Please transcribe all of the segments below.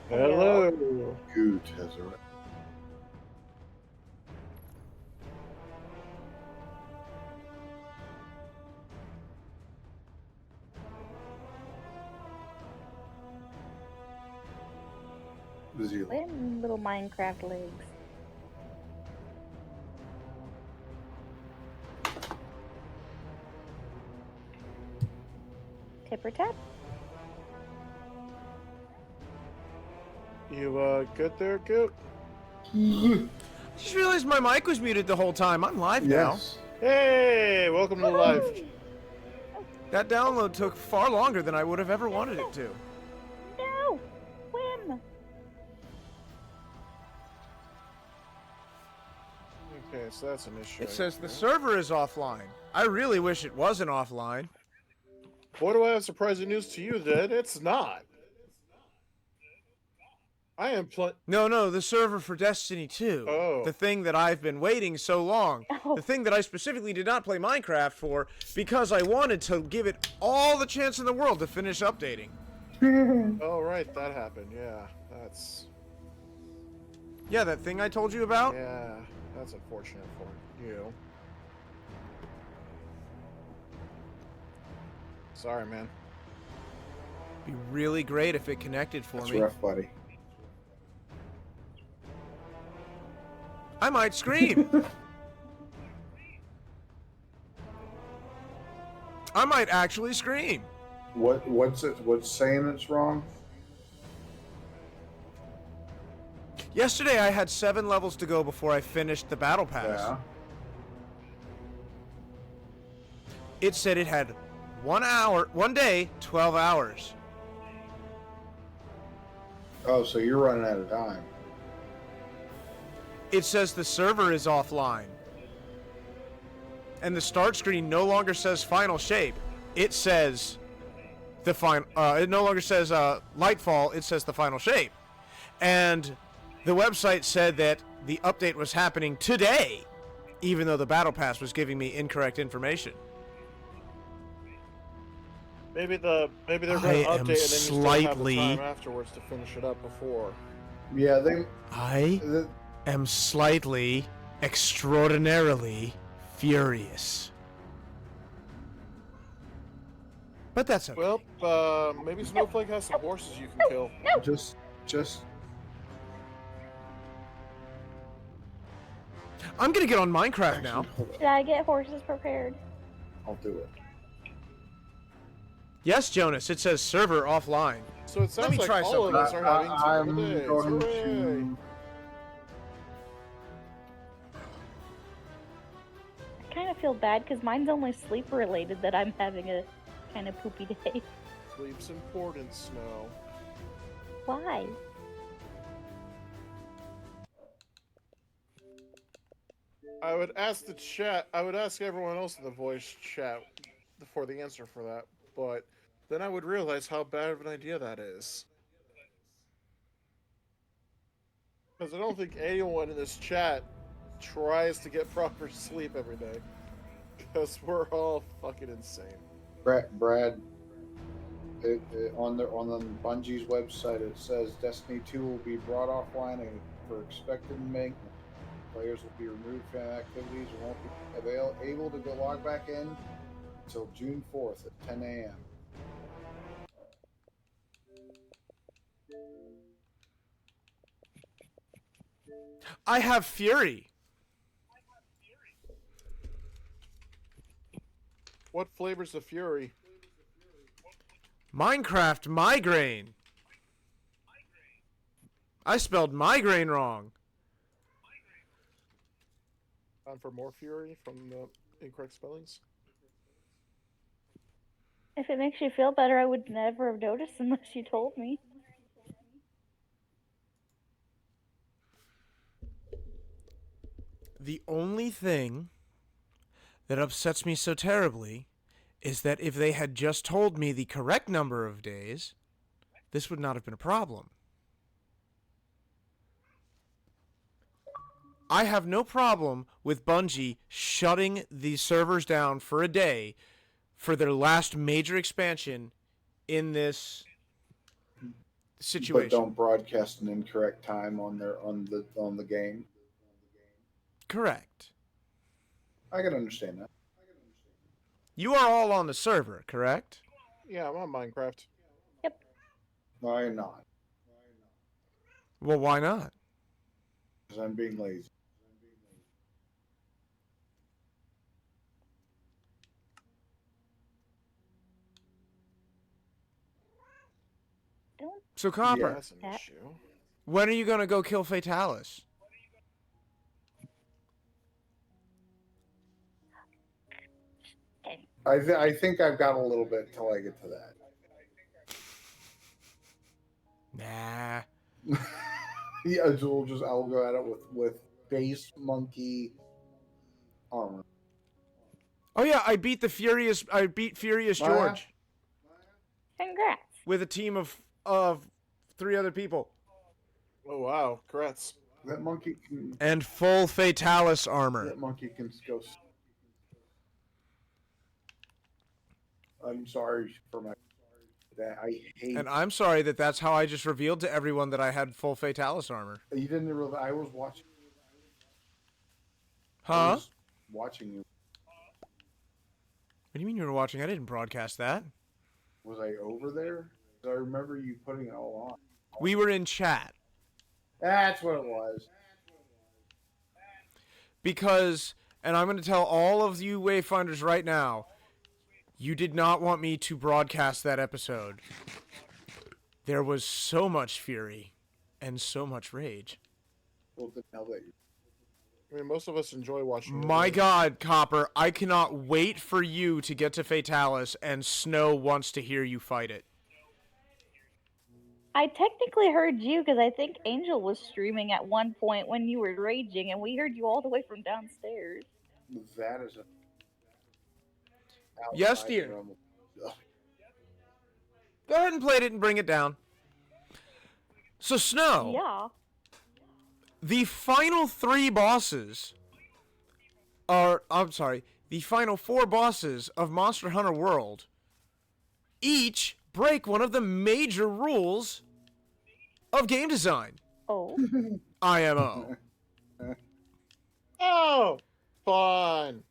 Hello. Goot has arrived. Zero. Wait a minute, little Minecraft legs. Tipper tap. You good there, Goot? I just realized my mic was muted the whole time. I'm live Yes. Hey, welcome to live. Woohoo! now. That download took far longer than I would have ever wanted it to. No! Win! Okay, so that's an issue. It says the server is offline. I really wish it wasn't offline. Boy, do I have surprising news to you, then. It's not. I am No, the server for Destiny 2. Oh. The thing that I've been waiting so long. Oh. The thing that I specifically did not play Minecraft for because I wanted to give it all the chance in the world to finish updating. Oh, right, that happened. Yeah, that's... Yeah, that thing I told you about? Yeah, that's unfortunate for you. Sorry, man. Be really great if it connected for That's me. rough, buddy. I might scream. I might actually scream. What's saying it's wrong? Yesterday I had 7 levels to go before I finished the battle pass. Yeah. It said it had 1 day, 12 hours. Oh, so you're running out of time. It says the server is offline. And the start screen no longer says final shape. It says the it no longer says Lightfall, it says the final shape. And the website said that the update was happening today, even though the battle pass was giving me incorrect information. Maybe they're going to I update am and then you still have the slightly- time afterwards to finish it up before. Yeah, I am slightly, extraordinarily furious. But that's okay. Well, maybe Snowflake has some horses you can kill. just I'm gonna get on Minecraft now. hold Should I get horses prepared? I'll do it. Yes, Jonas, it says server offline. So it sounds me like try all of us are having I'm terrible days. going Hooray! to. I kind of feel bad because mine's only sleep related that I'm having a kind of poopy day. Sleep's important, Snow. Why? I would ask the chat. I would ask everyone else in the voice chat for the answer for that, but then I would realize how bad of an idea that is. Because I don't think anyone in this chat tries to get proper sleep every day. Because we're all fucking insane. Brad, on the Bungie's website, it says Destiny 2 will be brought offline and for expected maintenance. Players will be removed from activities and won't be able to log back in until June 4th at 10 a.m. I have Fury. What flavors of Fury? Minecraft migraine. I spelled migraine wrong. Time for more Fury from the incorrect spellings? If it makes you feel better, I would never have noticed unless you told me. The only thing that upsets me so terribly is that if they had just told me the correct number of days, this would not have been a problem. I have no problem with Bungie shutting the servers down for a day for their last major expansion in this situation. But don't broadcast an incorrect time on the game. Correct. I can understand that. You are all on the server, correct? Yeah, I'm on Minecraft. No, I'm not, Well, why not? because I'm being lazy. Don't. So, Copper, Yeah. That's an That- issue. when are you going to go kill Fatalis? I think I've got a little bit till I get to that. Nah. Yeah, so I'll go at it with base monkey armor. Oh yeah, I beat Furious Oh, yeah? George Congrats. with a team of 3 other people Oh wow, congrats. That monkey can. and full Fatalis armor. That monkey can go. I'm sorry for my. That I hate. And I'm sorry that's how I just revealed to everyone that I had full Fatalis armor. You didn't realize I was watching. I Huh? was watching you. What do you mean you were watching? I didn't broadcast that. Was I over there? I remember you putting it all on. We were in chat. That's what it was. Because, and I'm going to tell all of you Wayfinders right now, you did not want me to broadcast that episode. There was so much fury and so much rage. Well, the hell that you. I mean, most of us enjoy watching. My it. God, Copper, I cannot wait for you to get to Fatalis and Snow wants to hear you fight it. I technically heard you because I think Angel was streaming at one point when you were raging, and we heard you all the way from downstairs. That is a. Yes, outside dear. realm of- Go ahead and play it and bring it down. So, Snow, Yeah. the final 3 bosses are, I'm sorry, the final 4 bosses of Monster Hunter World each break one of the major rules of game design. Oh. IMO. Oh, fun.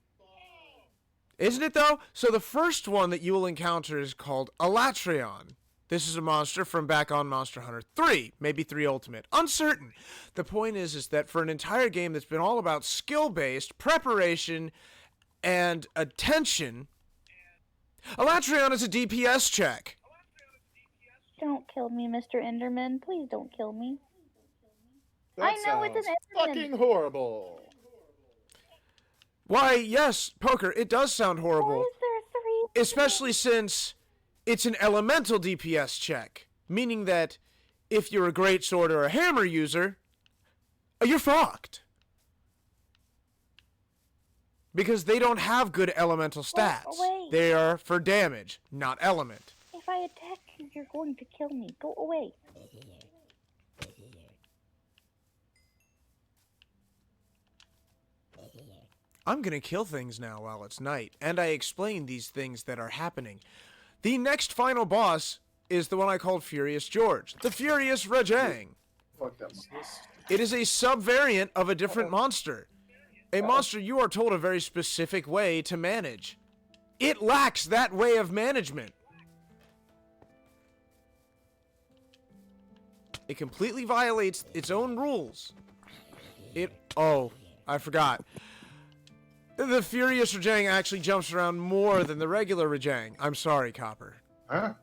Isn't it though? So the first one that you will encounter is called Alatreon. This is a monster from back on Monster Hunter 3, maybe 3 Ultimate. Uncertain. The point is that for an entire game that's been all about skill-based preparation and attention, Alatreon is a DPS check. Don't kill me, Mr. Enderman. Please don't kill me. That I know, it's an sounds Enderman. fucking horrible. Why, yes, Poker, it does sound Why horrible. is there 3? Especially since it's an elemental DPS check, meaning that if you're a greatsword or a hammer user, you're fucked. Because they don't have good elemental stats. away. They are for damage, not element. If I attack you, you're going to kill me. Go away. I'm gonna kill things now while it's night, and I explain these things that are happening. The next final boss is the one I called Furious George, the Furious Rajang. Fuck that monkey. It is a subvariant of a different monster. A monster you are told a very specific way to manage. It lacks that way of management. It completely violates its own rules. Oh, I forgot. The Furious Rajang actually jumps around more than the regular Rajang. I'm sorry, Copper. Huh?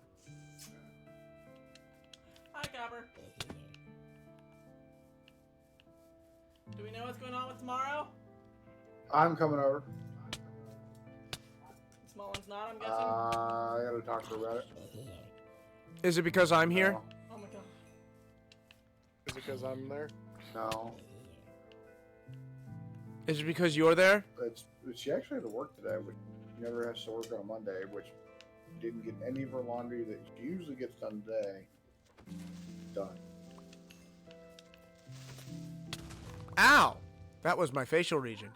Hi, Copper. Do we know what's going on with tomorrow? I'm coming over. Small one's not, I'm guessing. I gotta talk to her about it. Is it because I'm here? Oh my god. Is it because I'm there? No. Is it because you're there? She actually had to work today, which never has to work on a Monday, which didn't get any of her laundry that she usually gets done today. Done. Ow! That was my facial region.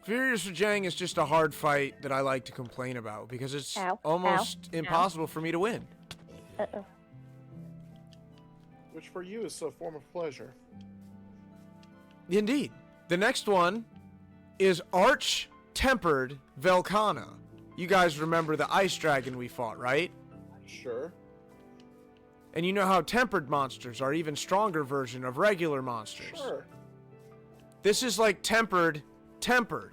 Furious Rajang is just a hard fight that I like to complain about because it's Ow, almost ow, impossible for me to win. Uh-oh. which for you is a form of pleasure. Indeed. The next one is Arch-Tempered Velkhana. You guys remember the ice dragon we fought, right? Sure. And you know how tempered monsters are even stronger version of regular monsters. Sure. This is like tempered. Sure.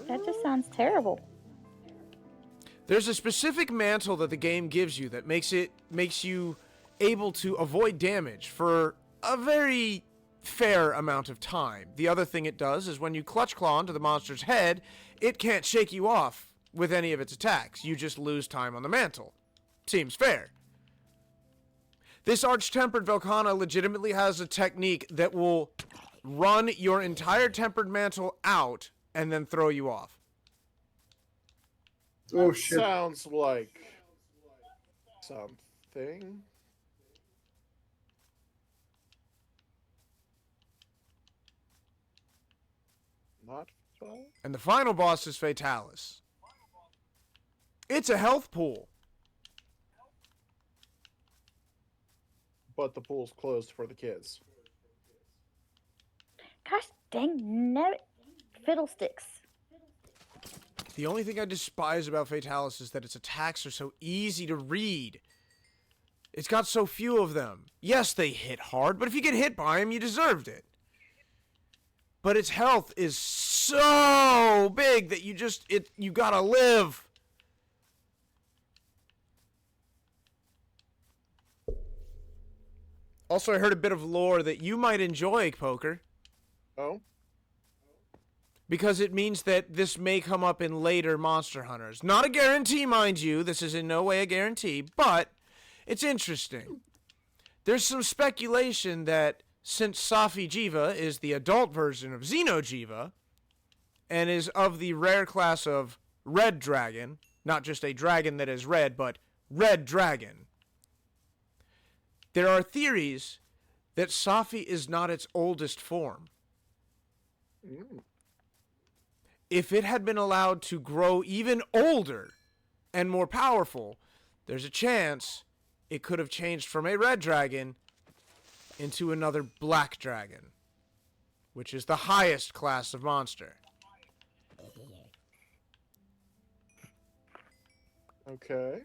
That just sounds terrible. There's a specific mantle that the game gives you that makes you able to avoid damage for a very fair amount of time. The other thing it does is when you clutch claw into the monster's head, it can't shake you off with any of its attacks. You just lose time on the mantle. Seems fair. This Arch-Tempered Velkhana legitimately has a technique that will run your entire tempered mantle out and then throw you off. Oh shit! Sounds like something. Not fun. And the final boss is Fatalis. It's a health pool. But the pool's closed for the kids. Gosh dang fiddlesticks. The only thing I despise about Fatalis is that its attacks are so easy to read. It's got so few of them. Yes, they hit hard, but if you get hit by them, you deserved it. But its health is so big that you gotta live. Also, I heard a bit of lore that you might enjoy, Poker. Oh? Because it means that this may come up in later Monster Hunters. Not a guarantee, mind you. This is in no way a guarantee, but it's interesting. There's some speculation that since Safi Jiva is the adult version of Xenojiva and is of the rare class of Red Dragon, not just a dragon that is red, but Red Dragon, there are theories that Safi is not its oldest form. Mm. If it had been allowed to grow even older and more powerful, there's a chance it could have changed from a red dragon into another black dragon, which is the highest class of monster. Okay.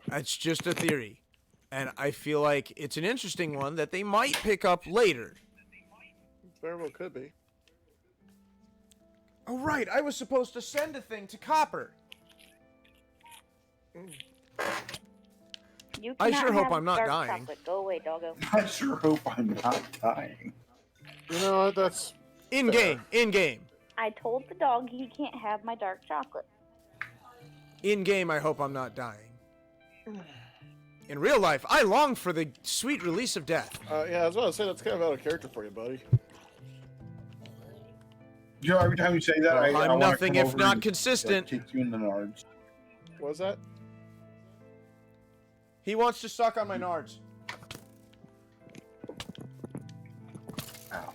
That's just a theory. And I feel like it's an interesting one that they might pick up later. Very well could be. Oh, right. I was supposed to send a thing to Copper. You I cannot sure hope have I'm not dark dying. chocolate. Go away, doggo. I sure hope I'm not dying. You know what? That's In game. In game. I told the dog he can't have my dark chocolate. In game, I hope I'm not dying. In real life, I long for the sweet release of death. yeah. I was about to say that's kind of out of character for you, buddy. You know, every time you say that, Well, I I'm wanna nothing come if over not and, consistent. kick you in the nards. What was that? He wants to suck on my nards. Ow.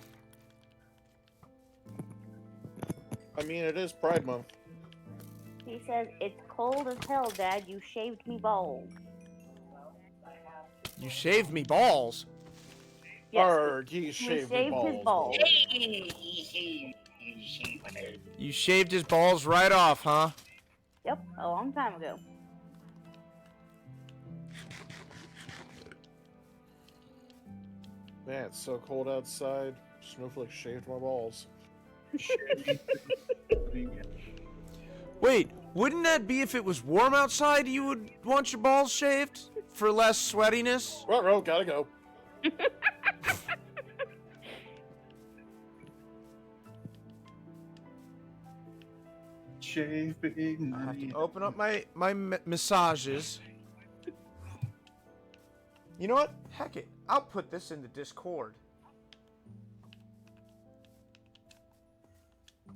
I mean, it is Pride Month. He says, "It's cold as hell, Dad. You shaved me bald." You shaved me balls. Yes, Arrgh, he he shaved shaved balls. his balls. You shaved his balls right off, huh? Yep, a long time ago. Man, it's so cold outside. Snowflake shaved my balls. Wait, wouldn't that be if it was warm outside you would want your balls shaved? For less sweatiness? Ruh-roh, gotta go. Shave big I have money. to open up my massages. You know what? Heck it. I'll put this in the Discord.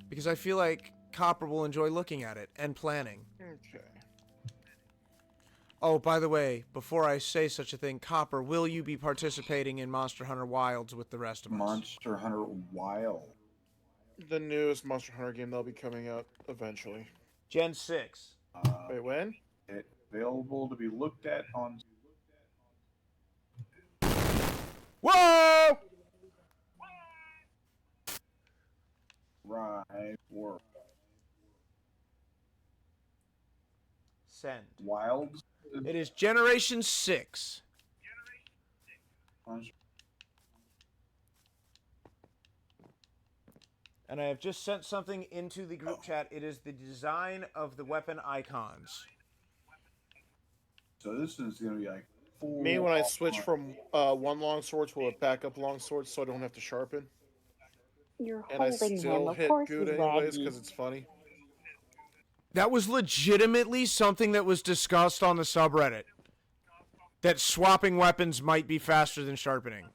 Because I feel like Copper will enjoy looking at it and planning. Okay. Oh, by the way, before I say such a thing, Copper, will you be participating in Monster Hunter Wilds with the rest of us? Monster Hunter Wild. The newest Monster Hunter game that'll be coming out eventually. Gen 6. Wait, when? Available to be looked at on Whoa! Right. Or Send. Wilds. It is Generation 6. And I have just sent something into the group chat. It is the design of the weapon icons. So this is gonna be like full. Me, when I switch from one longsword to a backup longsword, so I don't have to sharpen, You're and I holding still him. Of hit course good he's anyways laggy. because it's funny. That was legitimately something that was discussed on the subreddit. That swapping weapons might be faster than sharpening.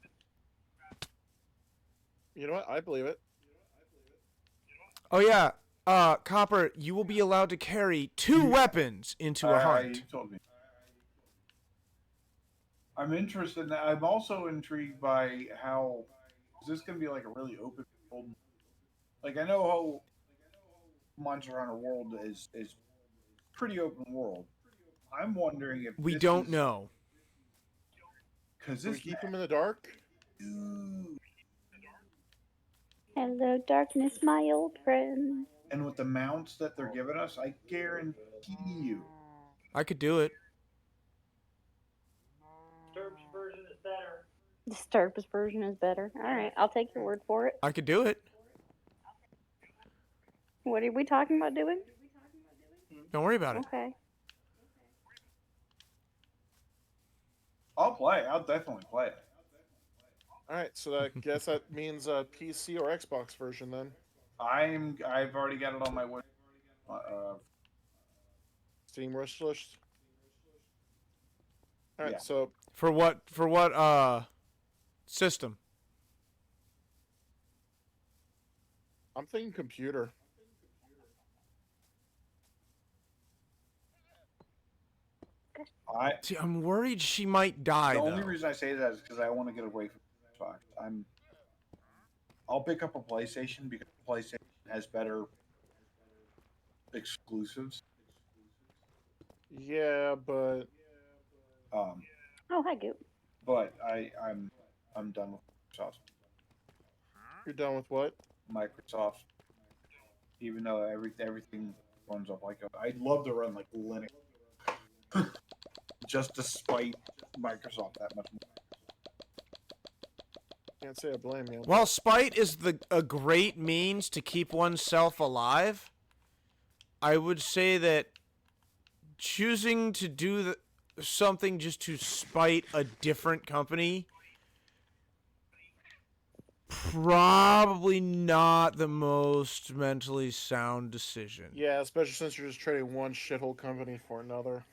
You know what? I believe it. Oh yeah, Copper, you will be allowed to carry 2 weapons into a hunt. You told me. I'm interested in that. I'm also intrigued by how is this going to be like a really open world? Like I know how Monster Hunter World is pretty open world. I'm wondering if We this don't is, know. because Do we this keep him in the dark? Hello, darkness, my old friend. and with the mounts that they're giving us, I guarantee you. I could do it. The Sturpus version is better. All right, I'll take your word for it. I could do it. What are we talking about doing? Don't worry about it. Okay. I'll play. I'll definitely play it. All right, so I guess that means a PC or Xbox version then. I've already got it on my wish. Steam wish list. All right, Yeah. so For what system? I'm thinking computer. See, I'm worried she might die, The though. only reason I say that is because I want to get away from Xbox. I'll pick up a PlayStation because PlayStation has better exclusives. Yeah, but Oh, hi, Goop. But I'm done with Microsoft. you're done with what? Microsoft, even though everything runs up like I'd love to run like Linux, just to spite Microsoft that much more. Can't say I blame you. While spite is a great means to keep oneself alive, I would say that choosing to do something just to spite a different company probably not the most mentally sound decision. Yeah, especially since you're just trading one shithole company for another.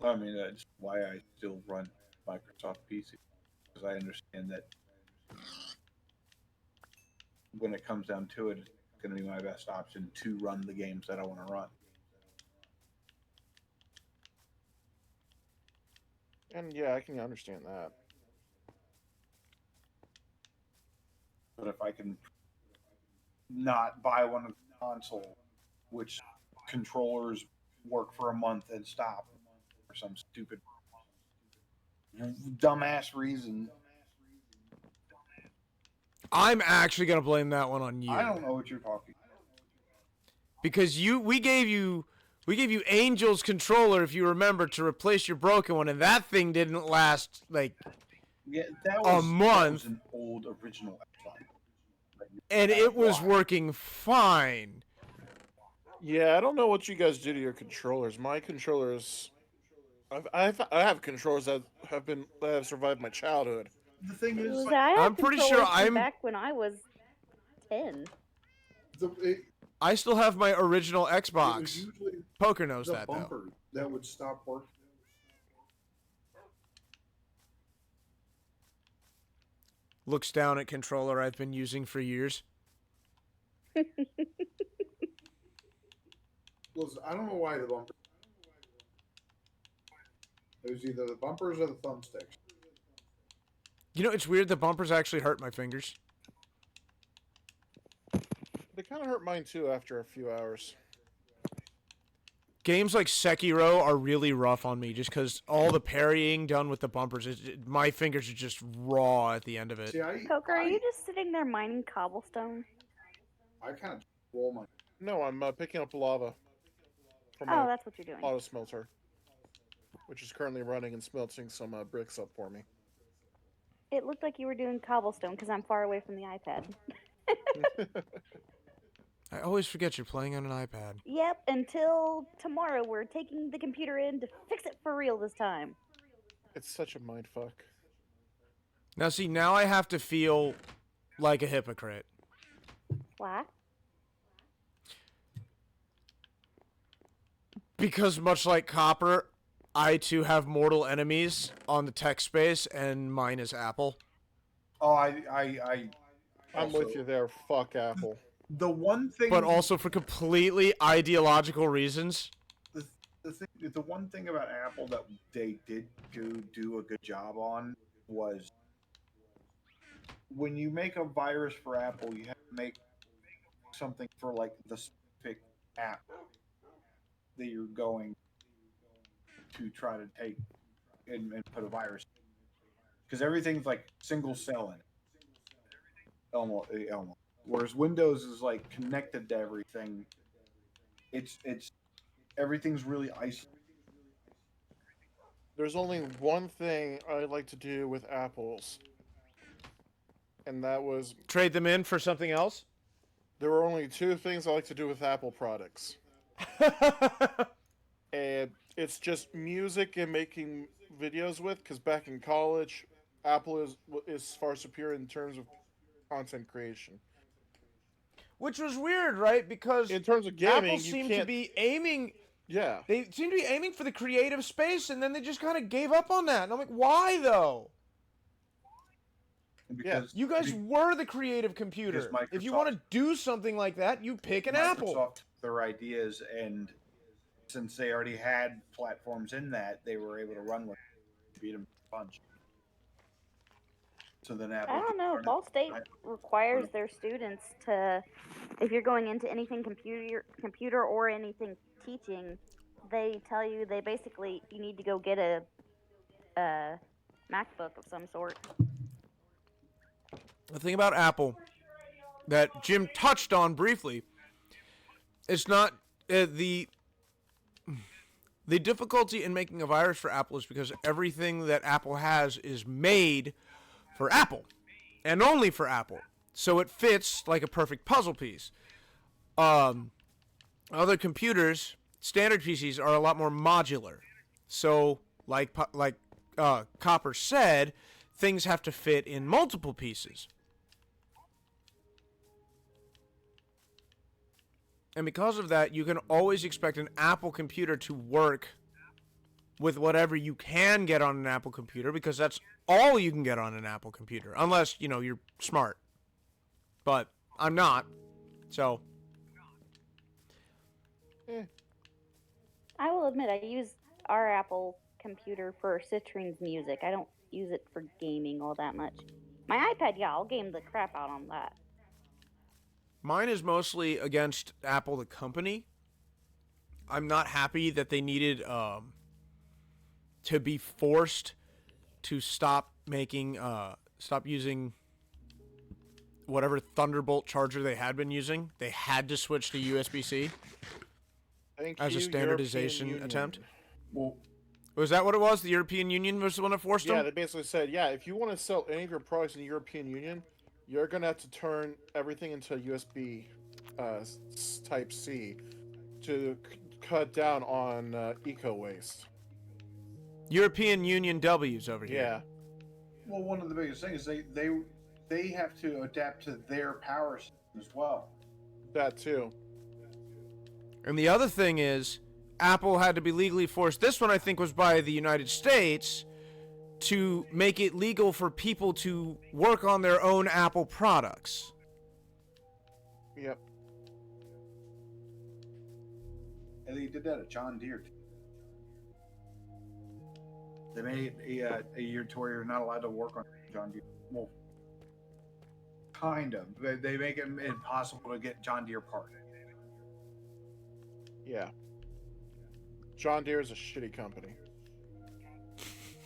I mean, that's why I still run Microsoft PC, because I understand that when it comes down to it, it's going to be my best option to run the games that I want to run. And yeah, I can understand that. But if I can not buy one of the console, which controllers work for a month and stop for some stupid, dumbass reason, I'm actually gonna blame that one on you. I don't know what you're talking about. Because we gave you Angel's controller, if you remember, to replace your broken one, and that thing didn't last like Yeah, that was, month. That was an old original Xbox. and it was working fine. Yeah, I don't know what you guys do to your controllers. My controllers, I have controllers that have survived my childhood. The thing is, I'm pretty sure I'm back when I was 10. I still have my original it was Xbox. usually Poker knows the that though. bumper that would stop working. Looks down at controller I've been using for years. Listen, I don't know why the bumper. It was either the bumpers or the thumbsticks. You know, it's weird. The bumpers actually hurt my fingers. They kind of hurt mine too after a few hours. games like Sekiro are really rough on me just because all the parrying done with the bumpers, my fingers are just raw at the end of it. See, Coker, are you just sitting there mining cobblestone? I kind of roll my. No, I'm picking up lava from Oh, my that's what you're doing. auto smelter, which is currently running and smelting some bricks up for me. It looked like you were doing cobblestone because I'm far away from the iPad. I always forget you're playing on an iPad. Yep, until tomorrow we're taking the computer in to fix it for real this time. It's such a mind fuck. Now see, now I have to feel like a hypocrite. Why? Because much like Copper, I too have mortal enemies on the tech space, and mine is Apple. Oh, I'm also- with you there. Fuck Apple. The one thing, But also for completely ideological reasons. the one thing about Apple that they did do a good job on was when you make a virus for Apple, you have to make something for like the specific app that you're going to try to take and put a virus. Because everything's like single cell in it. Almost. Whereas Windows is like connected to everything. It's everything's really isolated. There's only one thing I like to do with apples, and that was Trade them in for something else? there were only two things I like to do with Apple products, and it's just music and making videos with. Because back in college, Apple is far superior in terms of content creation. Which was weird, right? Because In terms of gaming, Apple you seemed can't. to be aiming... Yeah, They seemed to be aiming for the creative space, and then they just kind of gave up on that. And I'm like, why, though? Because You guys were the creative computer. Because If you Microsoft- want to do something like that, you pick an Apple. Microsoft took their ideas, and since they already had platforms in that, they were able to run with it, beat them to the punch. So then Apple. I don't know. Ball State requires their students to, if you're going into anything computer or anything teaching, they tell you you need to go get a MacBook of some sort. The thing about Apple that Jim touched on briefly, it's not the difficulty in making a virus for Apple is because everything that Apple has is made for Apple and only for Apple. So it fits like a perfect puzzle piece. Other computers, standard PCs, are a lot more modular. So like Copper said, things have to fit in multiple pieces. And because of that, you can always expect an Apple computer to work with whatever you can get on an Apple computer, because that's all you can get on an Apple computer, unless, you're smart. But I'm not, so. I will admit, I use our Apple computer for Citrin's music. I don't use it for gaming all that much. My iPad, yeah, I'll game the crap out on that. Mine is mostly against Apple, the company. I'm not happy that they needed to be forced to stop using whatever Thunderbolt charger they had been using. They had to switch to USB-C thank as you, a standardization European attempt. Union. Well, Was that what it was? The European Union was the one that forced Yeah, them? they basically said, if you want to sell any of your products in the European Union, you're gonna have to turn everything into USB Type C to cut down on eco waste. European Union W's over here. Yeah, well, one of the biggest things is they have to adapt to their power system as well. that too. And the other thing is, Apple had to be legally forced. This one, I think, was by the United States to make it legal for people to work on their own Apple products. Yep. And they did that at John Deere. They made a year to where you're not allowed to work on John Deere. Well, kind of. They make it impossible to get John Deere parts. Yeah. John Deere is a shitty company.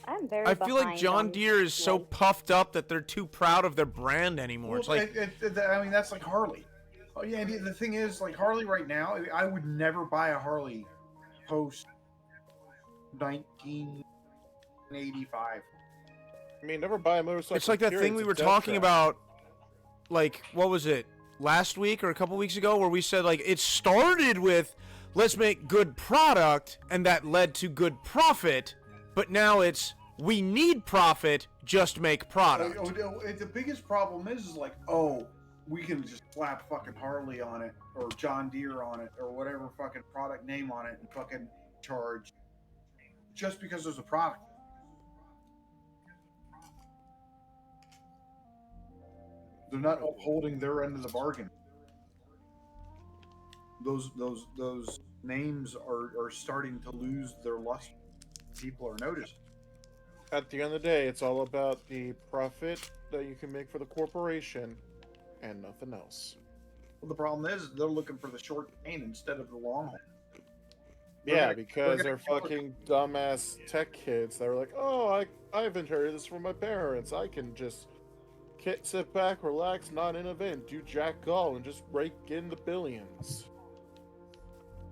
I'm very. I feel like behind John on Deere is so life. puffed up that they're too proud of their brand anymore. It's like, I mean, that's like Harley. Oh yeah, the thing is, like Harley right now, I would never buy a Harley post 1985. I mean, never buy a motorcycle. it's like that period. thing It's we a were death talking trap. about, like, what was it, last week or a couple weeks ago, where we said, like, it started with, let's make good product, and that led to good profit, but now it's, we need profit, just make product. The biggest problem is like, oh, we can just slap fucking Harley on it or John Deere on it or whatever fucking product name on it and fucking charge just because there's a product. They're not upholding their end of the bargain. Those names are starting to lose their luster. People are noticing. At the end of the day, it's all about the profit that you can make for the corporation, and nothing else. Well, the problem is they're looking for the short gain instead of the long haul. Yeah, gonna- because we're they're gonna- fucking dumbass tech kids that are like, oh, I've inherited this from my parents. I can just sit back, relax, not innovate, do jack all, and just rake in the billions.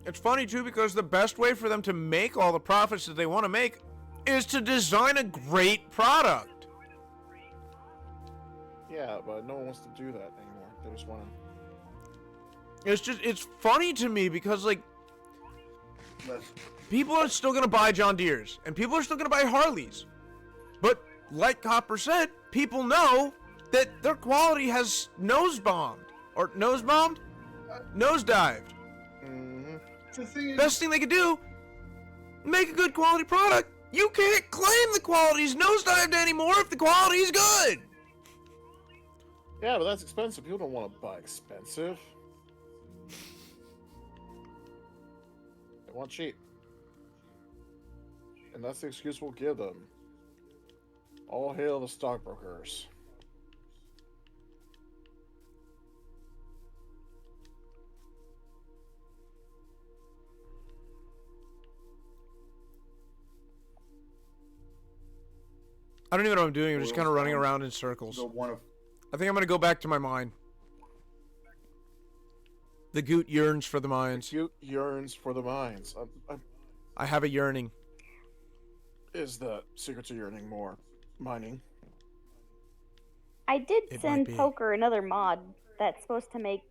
It's funny, too, because the best way for them to make all the profits that they want to make is to design a great product. Yeah, but no one wants to do that anymore. They just want to. It's funny to me because, like, Let's- people are still going to buy John Deere's, and people are still going to buy Harleys. But, like Copper said, people know that their quality has nosediveded. Mm-hmm. The thing is, Best thing they could do, make a good quality product. You can't claim the quality's nosedived anymore if the quality's good. Yeah, but that's expensive. People don't want to buy expensive. They want cheap. And that's the excuse we'll give them. All hail the stockbrokers. I don't even know what I'm doing. I'm just Oil's kind of running down. around in circles. the one of I think I'm going to go back to my mine. The goot yearns for the mines. Cute yearns for the mines. I have a yearning. Is the secret to yearning more mining? I did It might send be. Poker another mod that's supposed to make.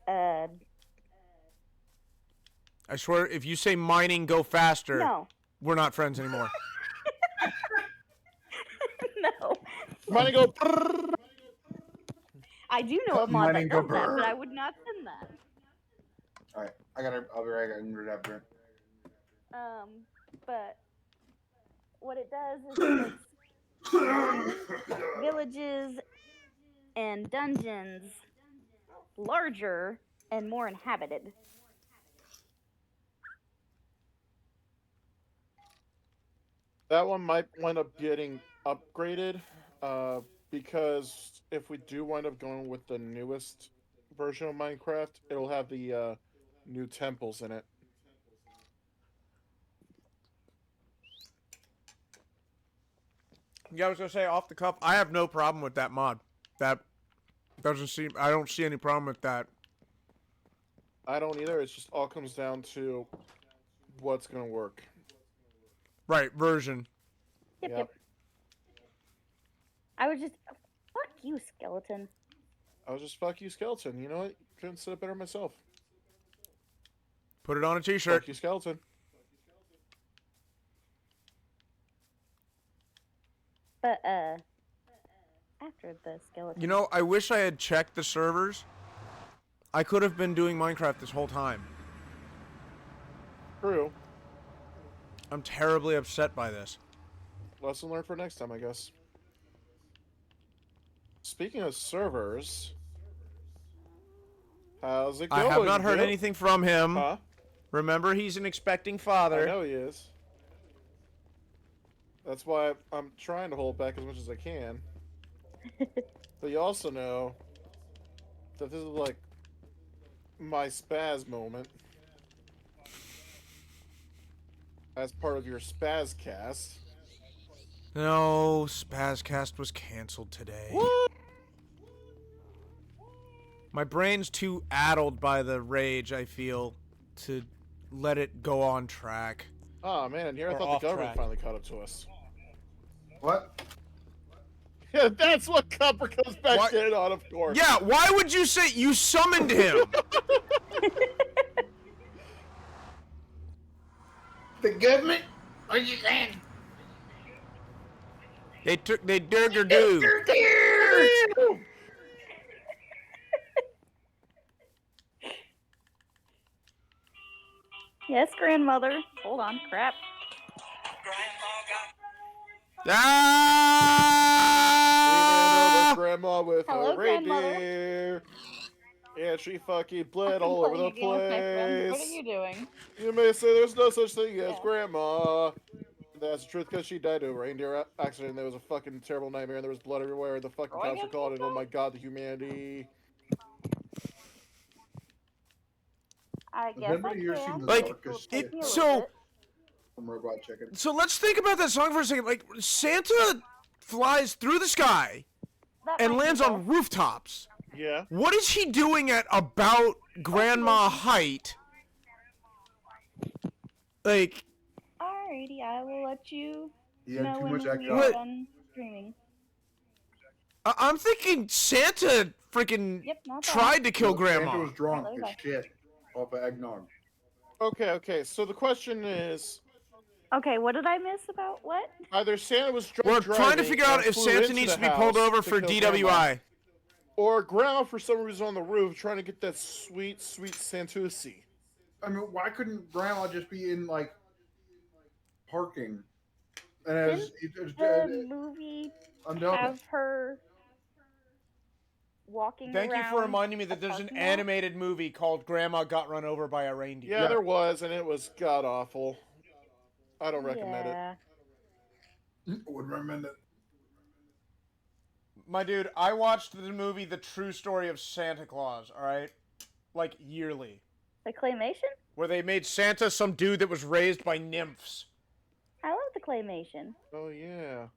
I swear, if you say mining go faster, No, we're not friends anymore. no. Mining go. I do know a mod Mining that go does that, but brrr. I would not send that. all right. I'll be right back. I'm gonna have drink. But what it does is it makes villages and dungeons larger and more inhabited. That one might wind up getting upgraded, because if we do wind up going with the newest version of Minecraft, it'll have the new temples in it. Yeah, I was going to say, off the cuff, I have no problem with that mod. That doesn't seem... I don't see any problem with that. I don't either. It's just all comes down to what's gonna work. Right, version. Yep, Yep. yep. I was just. Fuck you, skeleton. I was just fuck you, skeleton. You know what? Couldn't say it better myself. Put it on a t-shirt. Fuck you, skeleton. But, after the skeleton. You know, I wish I had checked the servers. I could have been doing Minecraft this whole time. True. I'm terribly upset by this. Lesson learned for next time, I guess. Speaking of servers, how's it I going? have not heard Gil? anything from him. Huh? Remember, he's an expecting I father. know he is. That's why I'm trying to hold back as much as I can. But you also know that this is like my spaz moment. as part of your Spazcast. No, Spazcast was canceled today. What? My brain's too addled by the rage I feel to let it go on track. Oh man, here I Or thought off the government track. finally caught up to us. What? Yeah, that's what Copper comes back Why- in on, of course. Yeah, why would you say you summoned him? The government? What are you saying? They dug or do. Yes, grandmother. Hold on, crap. Ah! Grandma with Hello, a grandmother. reindeer. Yeah, she fucking bled I'm all over the playing a game with my friends. What are place. you doing? You may say there's no such thing as Yeah. grandma. That's the truth because she died in a reindeer accident. There was a fucking terrible nightmare and there was blood everywhere. The fucking Roy cops were against called and oh football? my god, the humanity. I Has guess I anybody here seen can. the Like, darkest Take shit me a so- little bit. from Robot Chicken? So let's think about that song for a second. Like, Santa flies through the sky That and might be lands best. on rooftops. Yeah. What is he doing at about grandma height? Like, Alrighty, I will let you He had know too when much we action. are What? done streaming. I'm thinking Santa freaking Yep, not bad. tried to kill Santa grandma. was drunk Hello, as bye. shit off of eggnog. Okay. So the question is Okay, what did I miss about what? either Santa was drunk We're trying to driving figure out and if flew Santa into needs the to be pulled house over to for kill DWI. Grandma, or grandma for some reason on the roof trying to get that sweet Santucci. I mean, why couldn't Grandma just be in like parking? And as The movie I'm done. have her walking Thank you around for reminding me that a there's an parking lot? animated movie called Grandma Got Run Over by a Reindeer. Yeah, there was, and it was god awful. I don't recommend it. Yeah. Would recommend it. My dude, I watched the movie The True Story of Santa Claus, alright? Like, yearly. The claymation? Where they made Santa some dude that was raised by nymphs. I love the claymation. Oh yeah.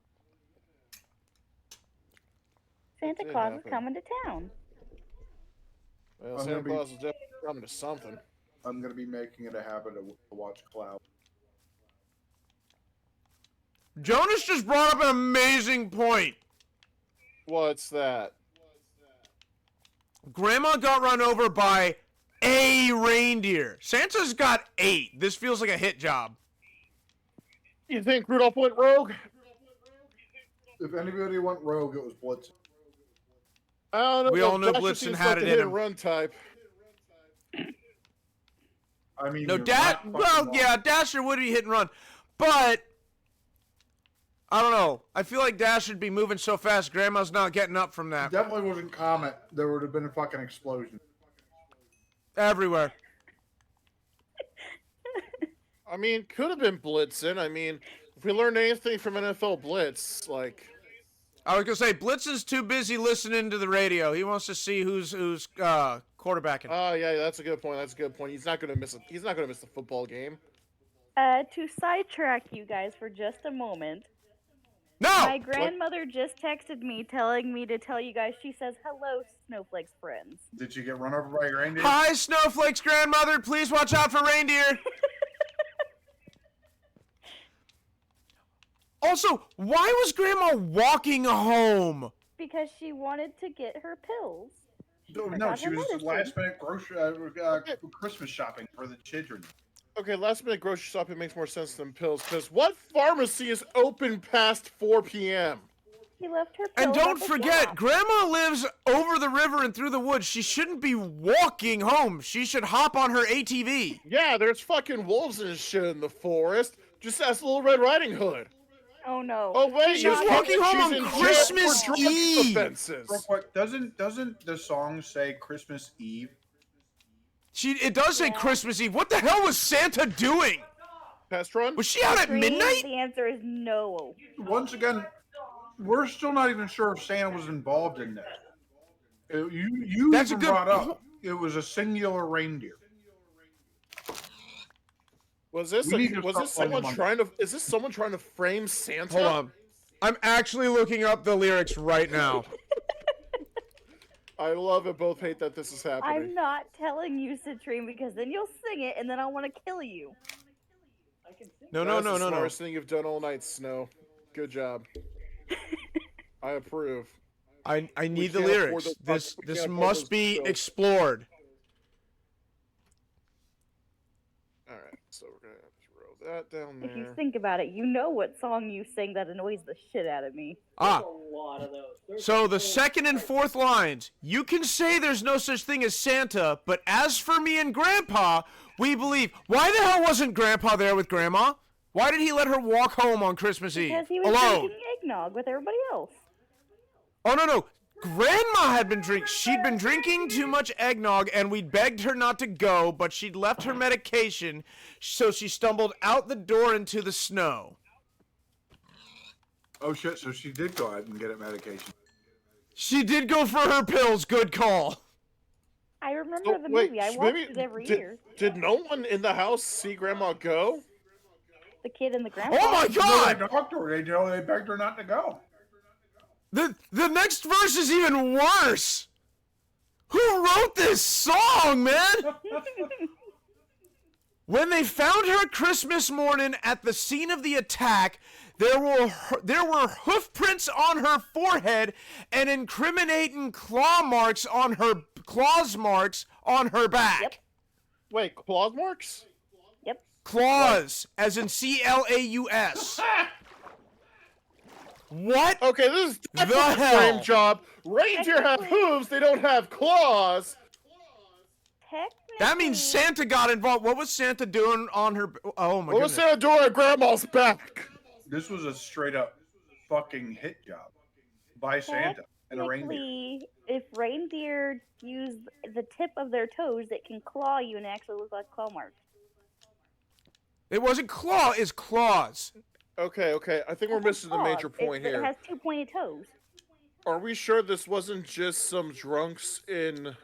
Santa did Claus is happen. coming to town. Well, I'm Santa gonna be- Claus is definitely coming to something. I'm gonna be making it a habit to watch Cloud. Jonas just brought up an amazing point. What's that? Grandma got run over by a reindeer. Santa's got 8. This feels like a hit job. You think Rudolph went rogue? If anybody went rogue, it was Blitzen. I don't know. We all knew Dasher Blitzen seems had like it the in hit him. and run type. I mean, No, you're Dad. not Well, fucking yeah, wrong. Dasher would be hit and run, but I don't know. I feel like Dasher would be moving so fast. Grandma's not getting up from that. Definitely wasn't Comet. There would have been a fucking explosion. Everywhere. I mean, could have been Blitzen. I mean, if we learned anything from NFL Blitz, like, I was gonna say Blitz is too busy listening to the radio. He wants to see who's quarterbacking. oh yeah, that's a good point. That's a good point. He's not gonna miss it. He's not gonna miss the football game. To sidetrack you guys for just a moment, No. my grandmother just texted me telling me to tell you guys, she says, hello, Snowflake's friends. Did you get run over by your reindeer? Hi, Snowflake's grandmother. Please watch out for reindeer. Also, why was Grandma walking home? Because she wanted to get her pills. No, forgot she her was medicine. last minute grocery Christmas shopping for the children. Okay, last minute grocery shopping makes more sense than pills. Because what pharmacy is open past 4 p.m.? He left her pills And don't at the forget, shop. Grandma lives over the river and through the woods. She shouldn't be walking home. She should hop on her ATV. Yeah, there's fucking wolves and shit in the forest. Just ask Little Red Riding Hood. Oh no. Oh wait, She was walking home on in jail Christmas for drug Eve. offenses. Real quick, doesn't the song say Christmas Eve? It does say Yeah. Christmas Eve. What the hell was Santa doing? Test run? Was she out at Green, midnight? The answer is no. Once again, we're still not even sure if Santa was involved in this. You That's a even good brought po- up it was a singular reindeer. Was this We need to was start this playing someone them on trying to? Is this someone trying to frame Santa? Hold on. I'm actually looking up the lyrics right now. I love it. Both hate that this is I'm happening. not telling you, Citrine, because then you'll sing it, and then I want to kill you. No, That's the no. smartest thing you've done all night, Snow. Good job. I approve. I need the can't afford lyrics. those This we this can't afford must those be bills. explored. All right, so we're gonna throw that down If you there. think about it, you know what song you sing that annoys the shit out of me. Ah, a lot of those. so the second and fourth lines. You can say there's no such thing as Santa, but as for me and Grandpa, we believe. Why the hell wasn't Grandpa there with Grandma? Why did he let her walk home on Christmas Eve Because he was alone? drinking eggnog with everybody else. Oh no. Grandma had been she'd been drinking too much eggnog and we begged her not to go, but she'd left her medication, so she stumbled out the door into the snow. Oh shit! So she did go out and get a medication. She did go for her pills, good call. I remember So, the wait, movie. I sh- watched maybe- it every did, year. Did no one in the house see Grandma go? The kid and the grandpa. Oh my No, god! they talked to her. They begged her not to go. The next verse is even worse! Who wrote this song, man? When they found her Christmas morning at the scene of the attack, there were hoof prints on her forehead and incriminating claws marks on her back. Yep. Wait, claw marks? Yep. Claws, as in CLAUS. What? Okay, this is The definitely a hell? frame job. Reindeer have Technically- hooves, they don't have claws. Technically, That means Santa got involved. What was Santa doing on her? Oh my What was goodness. Santa doing at Grandma's back? This was a straight up fucking hit job by Santa and a reindeer. Technically, if reindeer use the tip of their toes, it can claw you and actually look like claw marks. It wasn't claw, it's claws. Okay, I think we're missing the major point It here. has two pointed toes. Are we sure this wasn't just some drunks in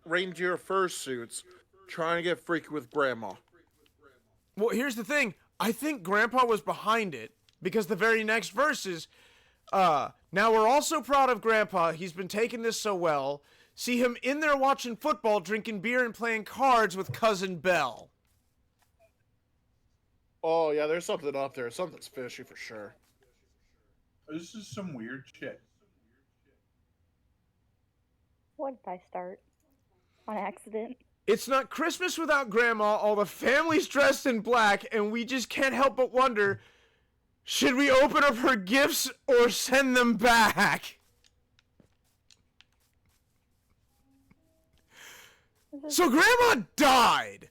reindeer fursuits trying to get freaky with Grandma? Well, here's the thing. I think Grandpa was behind it because the very next verse is, now we're all so proud of Grandpa. He's been taking this so well. See him in there watching football, drinking beer, and playing cards with Cousin Belle. Oh yeah, there's something up there. Something's fishy for sure. This is some weird shit. What did I start? On accident? It's not Christmas without Grandma. All the family's dressed in black, and we just can't help but wonder, should we open up her gifts or send them back? So Grandma died.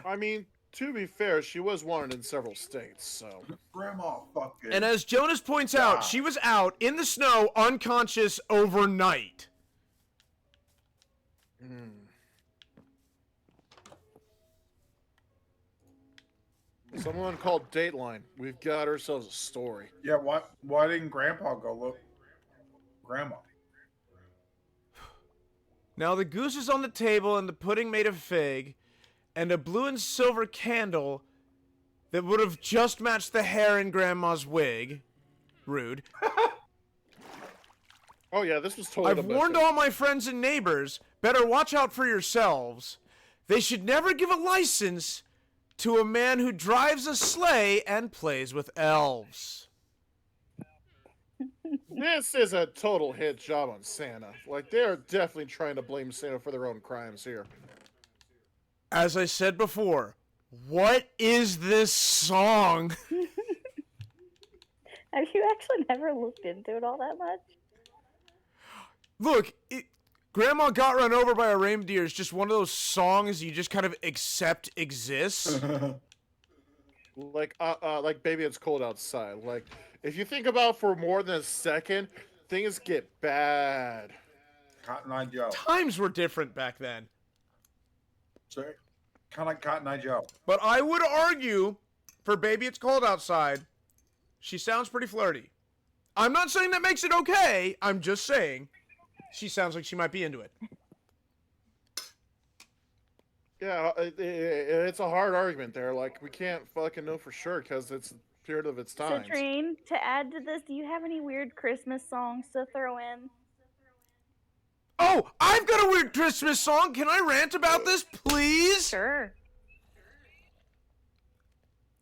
I mean, to be fair, she was wanted in several states, so. Grandma fucking. And as Jonas points out, she was out in the snow, unconscious overnight. Someone called Dateline. We've got ourselves a story. Yeah, why didn't Grandpa go look? Grandma. Now the goose is on the table and the pudding made of fig, and a blue and silver candle that would have just matched the hair in Grandma's wig. Rude. Oh yeah, this was totally. I've warned all my friends and neighbors, better watch out for yourselves. They should never give a license to a man who drives a sleigh and plays with elves. This is a total hit job on Santa. Like, they're definitely trying to blame Santa for their own crimes here. As I said before, what is this song? Have you actually never looked into it all that much? Look, Grandma Got Run Over by a Reindeer is just one of those songs you just kind of accept exists. Like Baby It's Cold Outside. Like, if you think about it for more than a second, things get bad. Cotton Eye Joe. Times were different back then. Sorry. Kind of like Cotton Eye Joe. But I would argue, for Baby It's Cold Outside, she sounds pretty flirty. I'm not saying that makes it okay. I'm just saying she sounds like she might be into it. Yeah, it's a hard argument there. Like, we can't fucking know for sure because it's a period of its time. Citrine, to add to this, do you have any weird Christmas songs to throw in? Oh, I've got a weird Christmas song. Can I rant about this, please? Sure.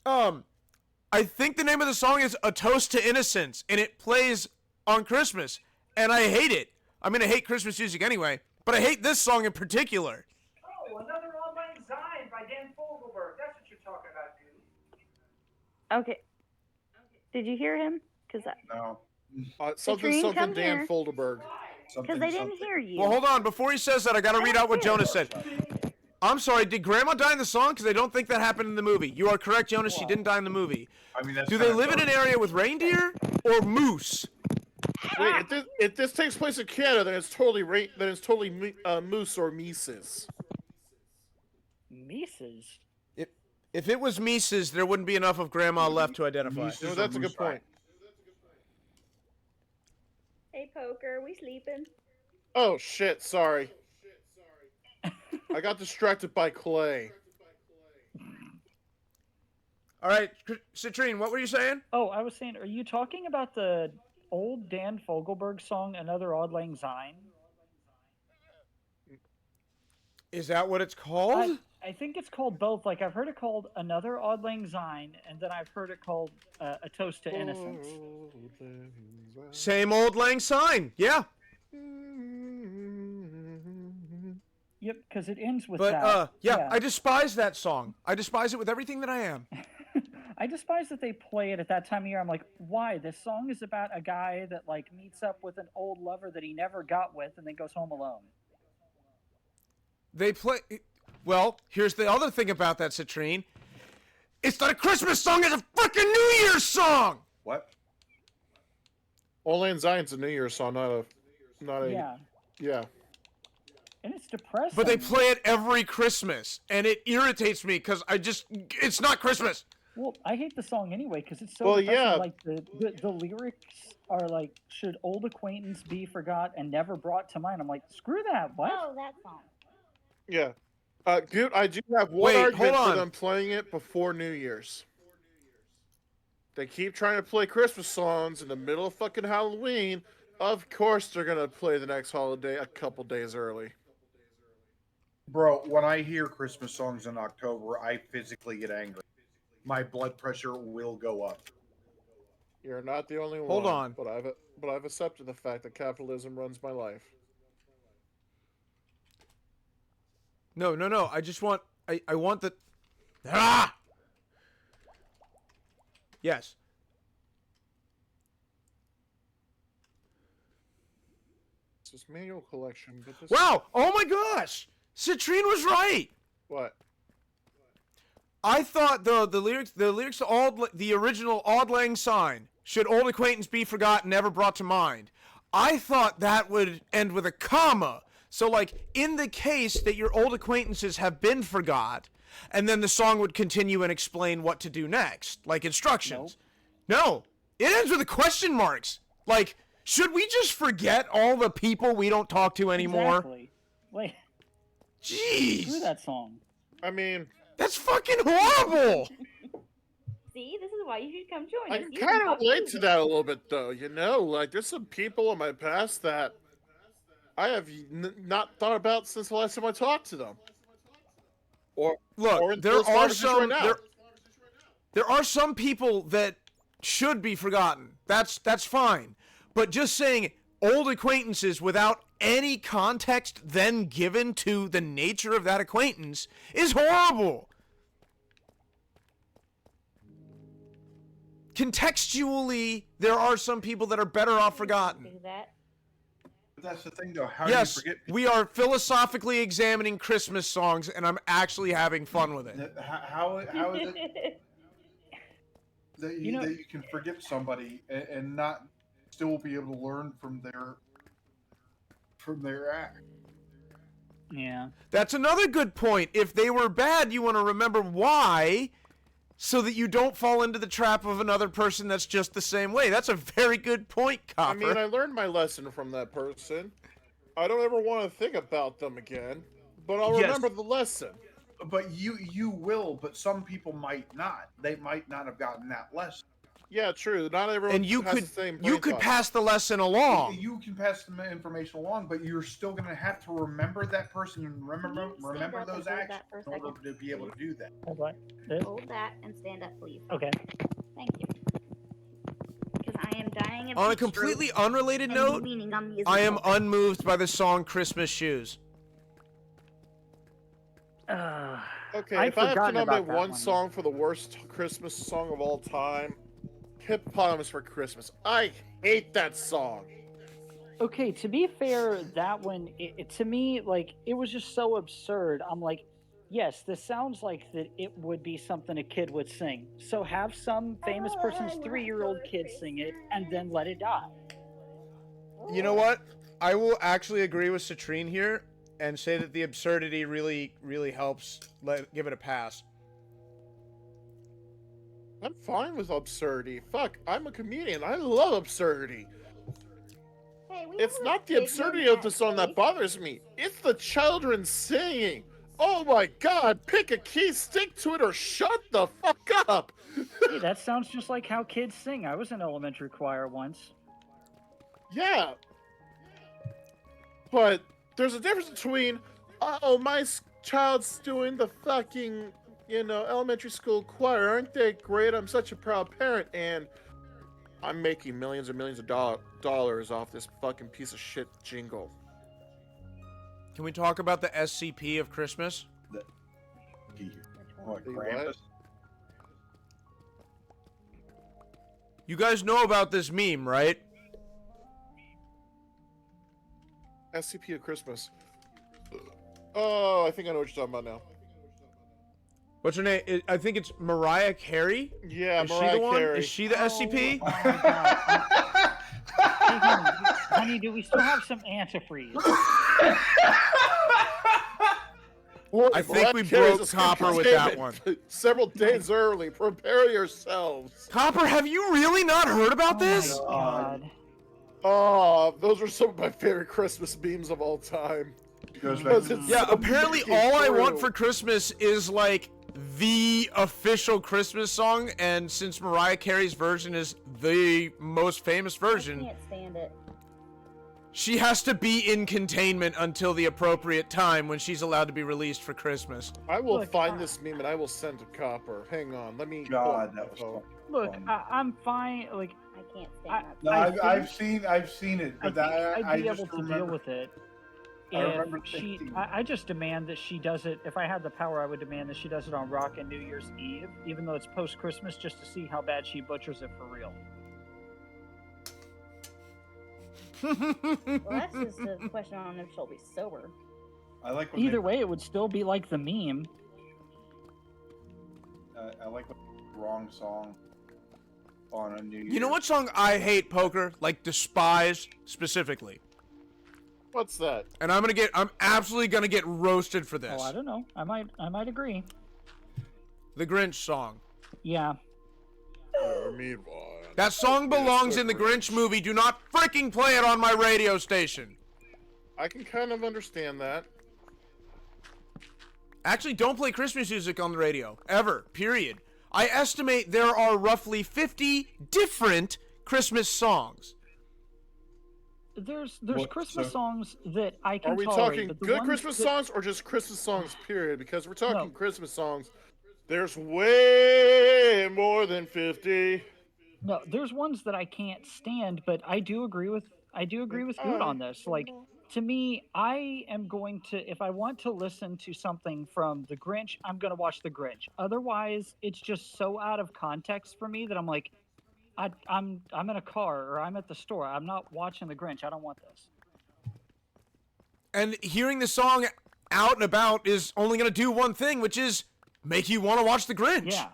I think the name of the song is A Toast to Innocence, and it plays on Christmas, and I hate it. I mean, I hate Christmas music anyway, but I hate this song in particular. Oh, another All Lang Syne by Dan Fogelberg. That's what you're talking about, dude. Okay. Did you hear him? No. Something come Dan here. Folderberg. Because they didn't hear you. Well, hold on. Before he says that, I gotta read out what Jonas said. I'm sorry, did Grandma die in the song? Because I don't think that happened in the movie. You are correct, Jonas, she didn't die in the movie. I mean, that's Do they kinda live in an dark. area with reindeer or moose? Wait, if this takes place in Canada, then it's totally moose or Mises. Mises. If it was Mises, there wouldn't be enough of Grandma left to identify. Mises. No, that's a good point. Hey, Poker, we sleeping? Oh shit! Sorry. I got distracted by Clay. All right, Citrine, what were you saying? Oh, I was saying, are you talking about the old Dan Fogelberg song, Another Auld Lang Syne? Is that what it's called? I think it's called both. Like, I've heard it called Another Auld Lang Syne, and then I've heard it called A Toast to Innocence. Same Old Lang Syne, yeah. Yep, because it ends with But, that. yeah, I despise that song. I despise it with everything that I am. I despise that they play it at that time of year. I'm like, why? This song is about a guy that, like, meets up with an old lover that he never got with and then goes home alone. They play... Well, here's the other thing about that, Citrine. It's not a Christmas song, it's a freaking New Year's song! What? Old Lang Syne's a New Year's song, not a. Yeah. Yeah. And it's depressing. But they play it every Christmas, and it irritates me because it's not Christmas. Well, I hate the song anyway because it's so. Well, depressing. yeah. Like the lyrics are like, "Should old acquaintance be forgot and never brought to mind?" I'm like, screw that. What? Oh, that song. Yeah. Dude, I do have one Wait, argument hold for on. them playing it before New Year's. They keep trying to play Christmas songs in the middle of fucking Halloween. Of course they're gonna play the next holiday a couple days early. Bro, when I hear Christmas songs in October, I physically get angry. My blood pressure will go up. You're not the only one. Hold on. But I've accepted the fact that capitalism runs my life. No. I just want... I want the... Ah! Yes. It's this manual collection, but this... Wow! Oh my gosh! Citrine was right! What? I thought the lyrics to the original Auld Lang Syne, should old acquaintance be forgotten, never brought to mind. I thought that would end with a comma. So, like, in the case that your old acquaintances have been forgot, and then the song would continue and explain what to do next, like instructions. No, it ends with a question marks. Like, should we just forget all the people we don't talk to anymore? Exactly. Like, Jeez, screw that song. I mean, that's fucking horrible. See, this is why you should come join I us. You kind can of talk relate to music. that a little bit, though. You know, like, there's some people in my past that I have not thought about since the last time I talked to them. Or Look, there this are conversation some right now. there are some people that should be forgotten. That's fine. But just saying old acquaintances without any context then given to the nature of that acquaintance is horrible. Contextually, there are some people that are better off forgotten. Do that. But that's the thing, though. How Yes, do you forget people? we are philosophically examining Christmas songs, and I'm actually having fun with it. How is it that You know- that you can forget somebody and not still be able to learn from their act? Yeah. That's another good point. If they were bad, you want to remember why, so that you don't fall into the trap of another person that's just the same way. That's a very good point, I Copper. mean, I learned my lesson from that person. I don't ever want to think about them again, but I'll Yes. remember the lesson. But you will, but some people might not. They might not have gotten that lesson. Yeah, true. Not everyone And you has could the same you brain could thought. pass the lesson along. You can pass the information along, but you're still going to have to remember that person and remember Can you stand remember up and those hold actions that for a in order second, to be able to do that. Hold on. This? Hold that and stand up, please. Okay. Thank you. Because I am dying of On a heat stroke completely unrelated and note, leaning on these I am little- unmoved by the song Christmas Shoes. Okay, I'd if I have to forgotten nominate about that one one. song for the worst Christmas song of all time, Hippopotamus for Christmas. I hate that song. Okay, to be fair, that one, to me, like, it was just so absurd. I'm like, yes, this sounds like that it would be something a kid would sing. So have some famous person's 3-year-old kid sing it and then let it die. You know what? I will actually agree with Citrine here and say that the absurdity really, really helps give it a pass. I'm fine with absurdity. Fuck, I'm a comedian. I love absurdity. Hey, we It's have a not the big absurdity one of the that song that face. bothers me. It's the children singing. Oh my god, pick a key, stick to it, or shut the fuck up. Hey, that sounds just like how kids sing. I was in elementary choir once. Yeah. But there's a difference between, oh, my child's doing the fucking, elementary school choir. Aren't they great? I'm such a proud parent. And I'm making millions and millions of dollars off this fucking piece of shit jingle. Can we talk about the SCP of Christmas? What, The Krampus? what? You guys know about this meme, right? SCP of Christmas. Oh, I think I know what you're talking about now. What's her name? I think it's Mariah Carey. Yeah, Is she Mariah the one? Carey. Is she the SCP? Oh my god. Hey, honey, do we still have some antifreeze? I think we broke Copper with that one. Several days early. Prepare yourselves. Copper, have you really not heard about this? Oh my god. Oh, those are some of my favorite Christmas memes of all time. Goes back Because to- it's Yeah, so apparently fucking all I want true. for Christmas is like the official Christmas song, and since Mariah Carey's version is the most famous I version, can't stand it. she has to be in containment until the appropriate time when she's allowed to be released for Christmas. I will Look, find this meme and I will send to Copper. Hang on, let me. God, pull that up was the phone. fun. Look, I'm fine. Like, I can't I- stand that. No, I I've seen it, I but think I I'd be just able to remember. deal with it. I remember If she, thinking- I just demand that she does it. If I had the power, I would demand that she does it on Rockin' New Year's Eve, even though it's post Christmas, just to see how bad she butchers it for real. Well, that's just a question on if she'll be sober. I like when Either they, way, it would still be like the meme. I like when the wrong song on a New Year. You know what song I hate, Poker? Like despise specifically. What's that? And I'm absolutely gonna get roasted for this. Oh, I don't know. I might agree. The Grinch song. Yeah. That song belongs in the Grinch movie. Do not freaking play it on my radio station. I can kind of understand that. Actually, don't play Christmas music on the radio. Ever. Period. I estimate there are roughly 50 different Christmas songs. There's What- Christmas so- songs that I can Are we tolerate, talking but the good ones Christmas that- songs or just Christmas songs, period? Because we're talking No. Christmas songs. There's way more than 50. No, there's ones that I can't stand, but I do agree with Good on this. Like, to me, I am going to, if I want to listen to something from The Grinch, I'm going to watch The Grinch. Otherwise, it's just so out of context for me that I'm like, I'm in a car or I'm at the store. I'm not watching The Grinch. I don't want this. And hearing the song out and about is only going to do one thing, which is make you want to watch The Grinch. Yeah.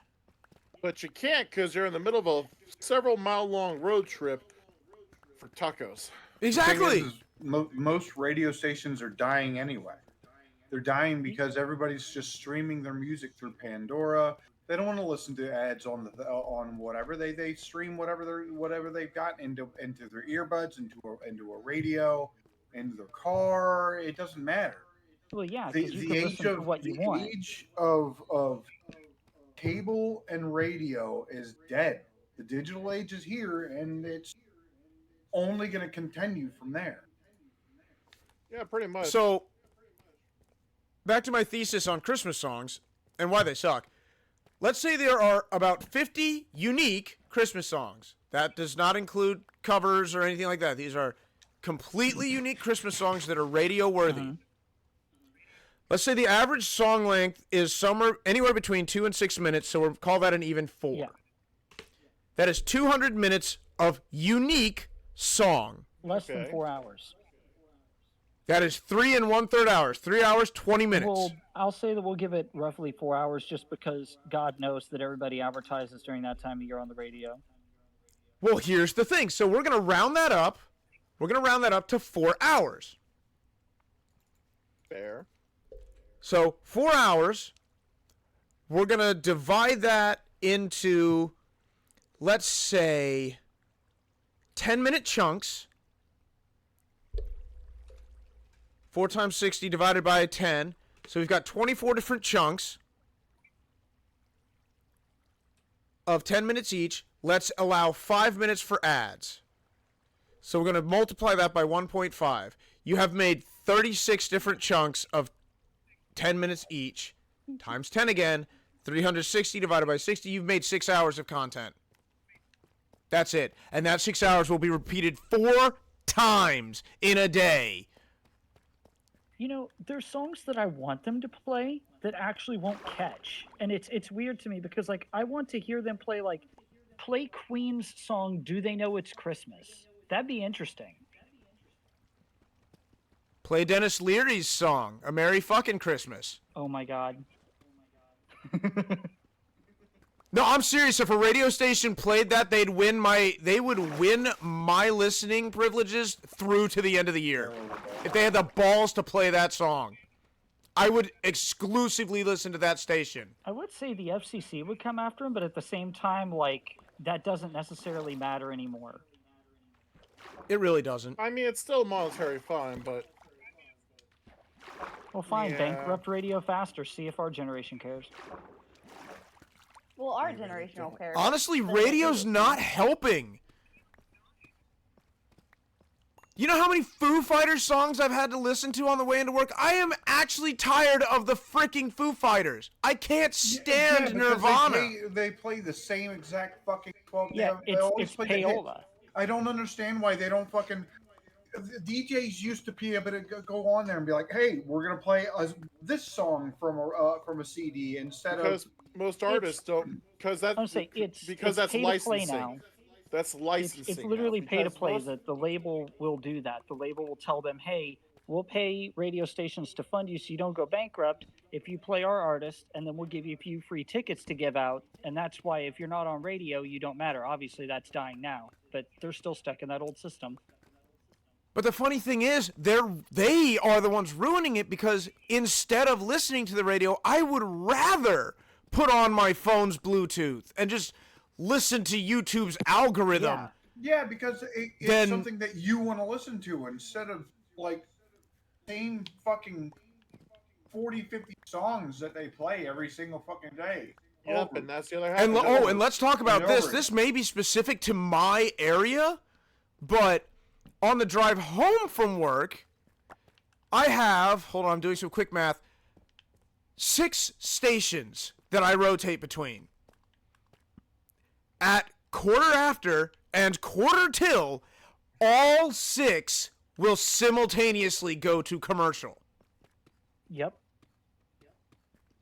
But you can't because you're in the middle of a several mile long road trip for tacos. The thing Exactly. is most radio stations are dying anyway. They're dying because everybody's just streaming their music through Pandora. They don't want to listen to ads on whatever they stream whatever they've got into their earbuds, into a radio, into their car. It doesn't matter. Well, yeah, The, because you the can age listen to of what you the want. age of cable and radio is dead. The digital age is here, and it's only going to continue from there. Yeah, pretty much. So, back to my thesis on Christmas songs and why they suck. Let's say there are about 50 unique Christmas songs. That does not include covers or anything like that. These are completely unique Christmas songs that are radio worthy. Let's say the average song length is somewhere anywhere between 2 and 6 minutes, so we'll call that an even 4. Yeah. That is 200 minutes of unique song. Less than Okay. 4 hours. That is 3 1/3 hours. 3 hours, 20 minutes. Well, I'll say that we'll give it roughly 4 hours just because God knows that everybody advertises during that time of year on the radio. Well, here's the thing. So we're going to round that up. We're going to round that up to 4 hours. Fair. So 4 hours. We're going to divide that into, let's say, 10-minute chunks. 4 times 60 divided by 10. So we've got 24 different chunks of 10 minutes each. Let's allow 5 minutes for ads. So we're going to multiply that by 1.5. You have made 36 different chunks of 10 minutes each. Times 10 again. 360 divided by 60. You've made 6 hours of content. That's it. And that 6 hours will be repeated 4 times in a day. You know, there's songs that I want them to play that actually won't catch. And it's weird to me because, like, I want to hear them play Queen's song, Do They Know It's Christmas? That'd be interesting. Play Dennis Leary's song, A Merry Fucking Christmas. Oh my God. No, I'm serious. If a radio station played that, they would win my listening privileges through to the end of the year. If they had the balls to play that song, I would exclusively listen to that station. I would say the FCC would come after him, but at the same time, like, that doesn't necessarily matter anymore. It really doesn't. I mean, it's still monetary fine, but Well, fine, Yeah. bankrupt radio faster, see if our generation cares. Well, our generation will care. Honestly, radio's not helping. You know how many Foo Fighters songs I've had to listen to on the way into work? I am actually tired of the freaking Foo Fighters. I can't stand because Nirvana. They play the same exact fucking 12. Yeah, they always it's play the hit. payola. I don't understand why they don't fucking. DJs used to be able to go on there and be like, "Hey, we're gonna play this song from a CD instead because of." most artists don't, because that's I'm saying it's that's pay to play licensing. now. That's licensing. It's literally now, pay to because play. most- That the label will do that. The label will tell them, "Hey, we'll pay radio stations to fund you so you don't go bankrupt if you play our artist, and then we'll give you a few free tickets to give out." And that's why if you're not on radio, you don't matter. Obviously, that's dying now, but they're still stuck in that old system. But the funny thing is, they are the ones ruining it because instead of listening to the radio, I would rather put on my phone's Bluetooth and just listen to YouTube's algorithm. Yeah. Yeah, because it's Then- something that you want to listen to instead of like same fucking 40, 50 songs that they play every single fucking day. Yep, Over. and that's the other half. And of it. and let's talk about And this. over. This may be specific to my area, but on the drive home from work, I have, hold on, I'm doing some quick math, 6 stations that I rotate between. At quarter after and quarter till, all 6 will simultaneously go to commercial. Yep.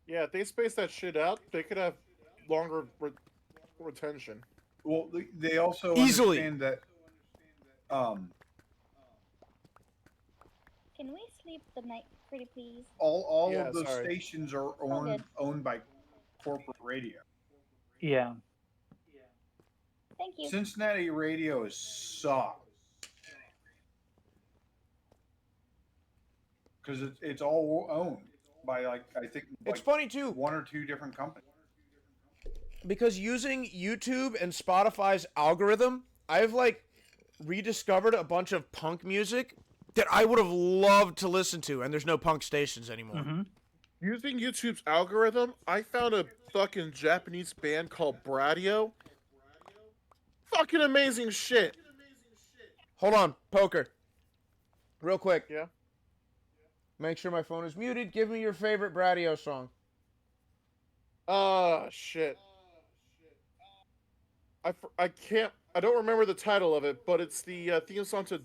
Yeah, if they space that shit out, they could have longer retention. Well, they also Easily. understand that. Can we sleep the night, pretty please? All Yeah, of those sorry. stations are good. owned by corporate radio. Yeah. Thank you. Cincinnati radio sucks because it's all owned by I think It's funny too, 1 or 2 different companies. because using YouTube and Spotify's algorithm, I've rediscovered a bunch of punk music that I would have loved to listen to, and there's no punk stations anymore. Mm-hmm. Using YouTube's algorithm, I found a fucking Japanese band called Bradio. Fucking amazing shit. Hold on, Poker. Real quick. Yeah. Make sure my phone is muted. Give me your favorite Bradio song. Shit. I don't remember the title of it, but it's the theme song to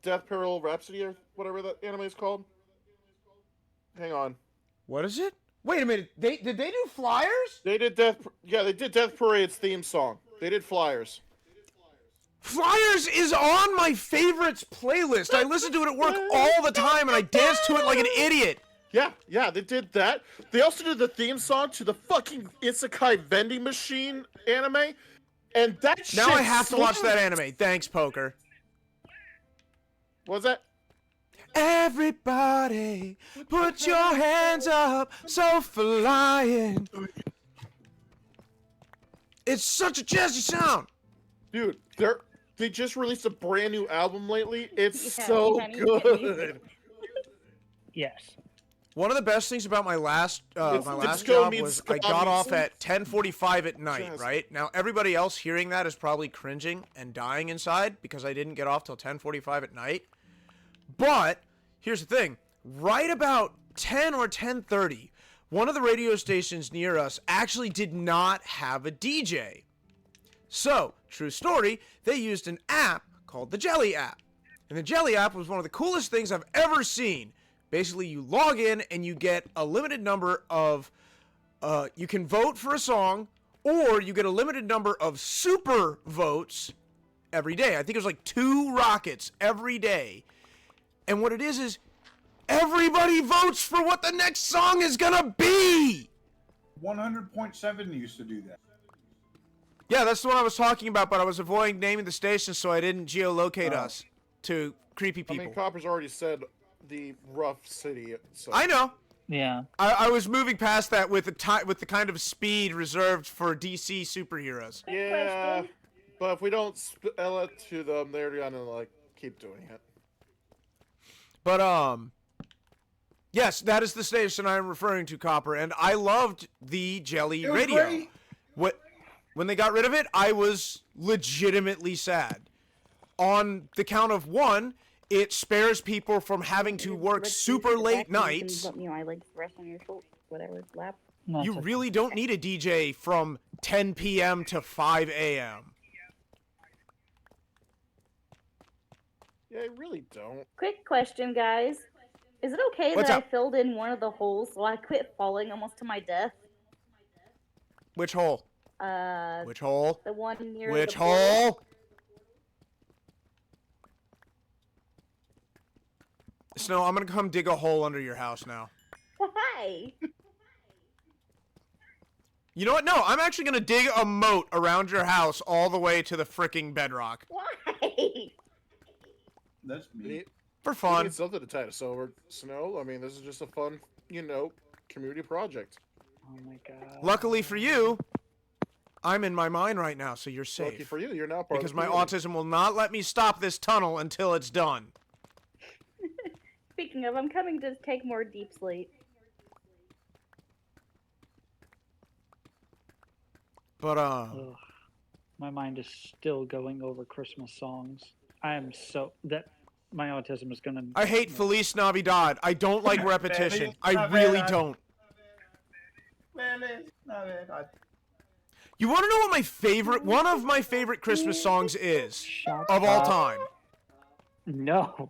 Death Peril Rhapsody or whatever that anime is called. Hang on. What is it? Wait a minute. Did they do Flyers? They did Death Parade's theme song. They did Flyers. Flyers is on my favorites playlist. I listen to it at work all the time, and I dance to it like an idiot. Yeah, they did that. They also did the theme song to the fucking Isekai Vending Machine anime, and that shit. Now I have to watch that anime. Thanks, Poker. What was that? Everybody, put your hands up, so flying. It's such a jazzy sound. Dude, they just released a brand new album lately. It's Yeah, so honey, good. Yes. One of the best things about my last Disco job means was I ska got off music. at 10:45 at night, Jazz. right? Now everybody else hearing that is probably cringing and dying inside because I didn't get off till 10:45 at night. But here's the thing, right about 10 or 10:30, one of the radio stations near us actually did not have a DJ. So, true story, they used an app called the Jelly app. And the Jelly app was one of the coolest things I've ever seen. Basically, you log in and you get a limited number of, you can vote for a song, or you get a limited number of super votes every day. I think it was like 2 rockets every day. And what it is everybody votes for what the next song is gonna be! 100.7 used to do that. Yeah, that's the one I was talking about, but I was avoiding naming the station so I didn't geolocate us to creepy I people. mean, Copper's already said the rough city. So. I know. Yeah. I was moving past that with the kind of speed reserved for DC superheroes. Yeah, Question. but if we don't spell it to them, they're gonna like keep doing it. But yes, that is the station I'm referring to, Copper, and I loved the Jelly It was radio. great. When they got rid of it, I was legitimately sad. On the count of 1, it spares people from having to work super late nights. You know, I like rest on your shoulder, whatever, lap. That's You okay. really don't need a DJ from 10 p.m. to 5 a.m. Yeah, I really don't. Quick question, guys. Is it okay What's that up? I filled in one of the holes so I quit falling almost to my death? Which hole? Which hole? The one near Which the border. hole? Snow, I'm gonna come dig a hole under your house now. Why? You know what? No, I'm actually gonna dig a moat around your house all the way to the fricking bedrock. Why? That's We me. need, For we fun. need something to tie us over. Snow. I mean, this is just a fun, community project. Oh my god. Luckily for you, I'm in my mine right now, so you're Lucky safe. for you, you're now part Because of my the community. autism will not let me stop this tunnel until it's done. Speaking of, I'm coming to take more deep sleep. But, Ugh. My mind is still going over Christmas songs. I am so that my autism is gonna. I hate Feliz Navidad. I don't like repetition. I Not really bad. don't. Man, it's not bad. You want to know what one of my favorite Christmas songs is? Shut Of all up. time. No.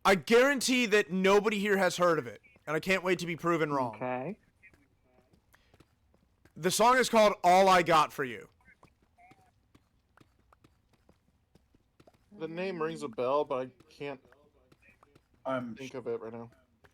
I guarantee that nobody here has heard of it, and I can't wait to be proven wrong. Okay. The song is called All I Got For You. The name rings a bell, but I can't If think of it right now.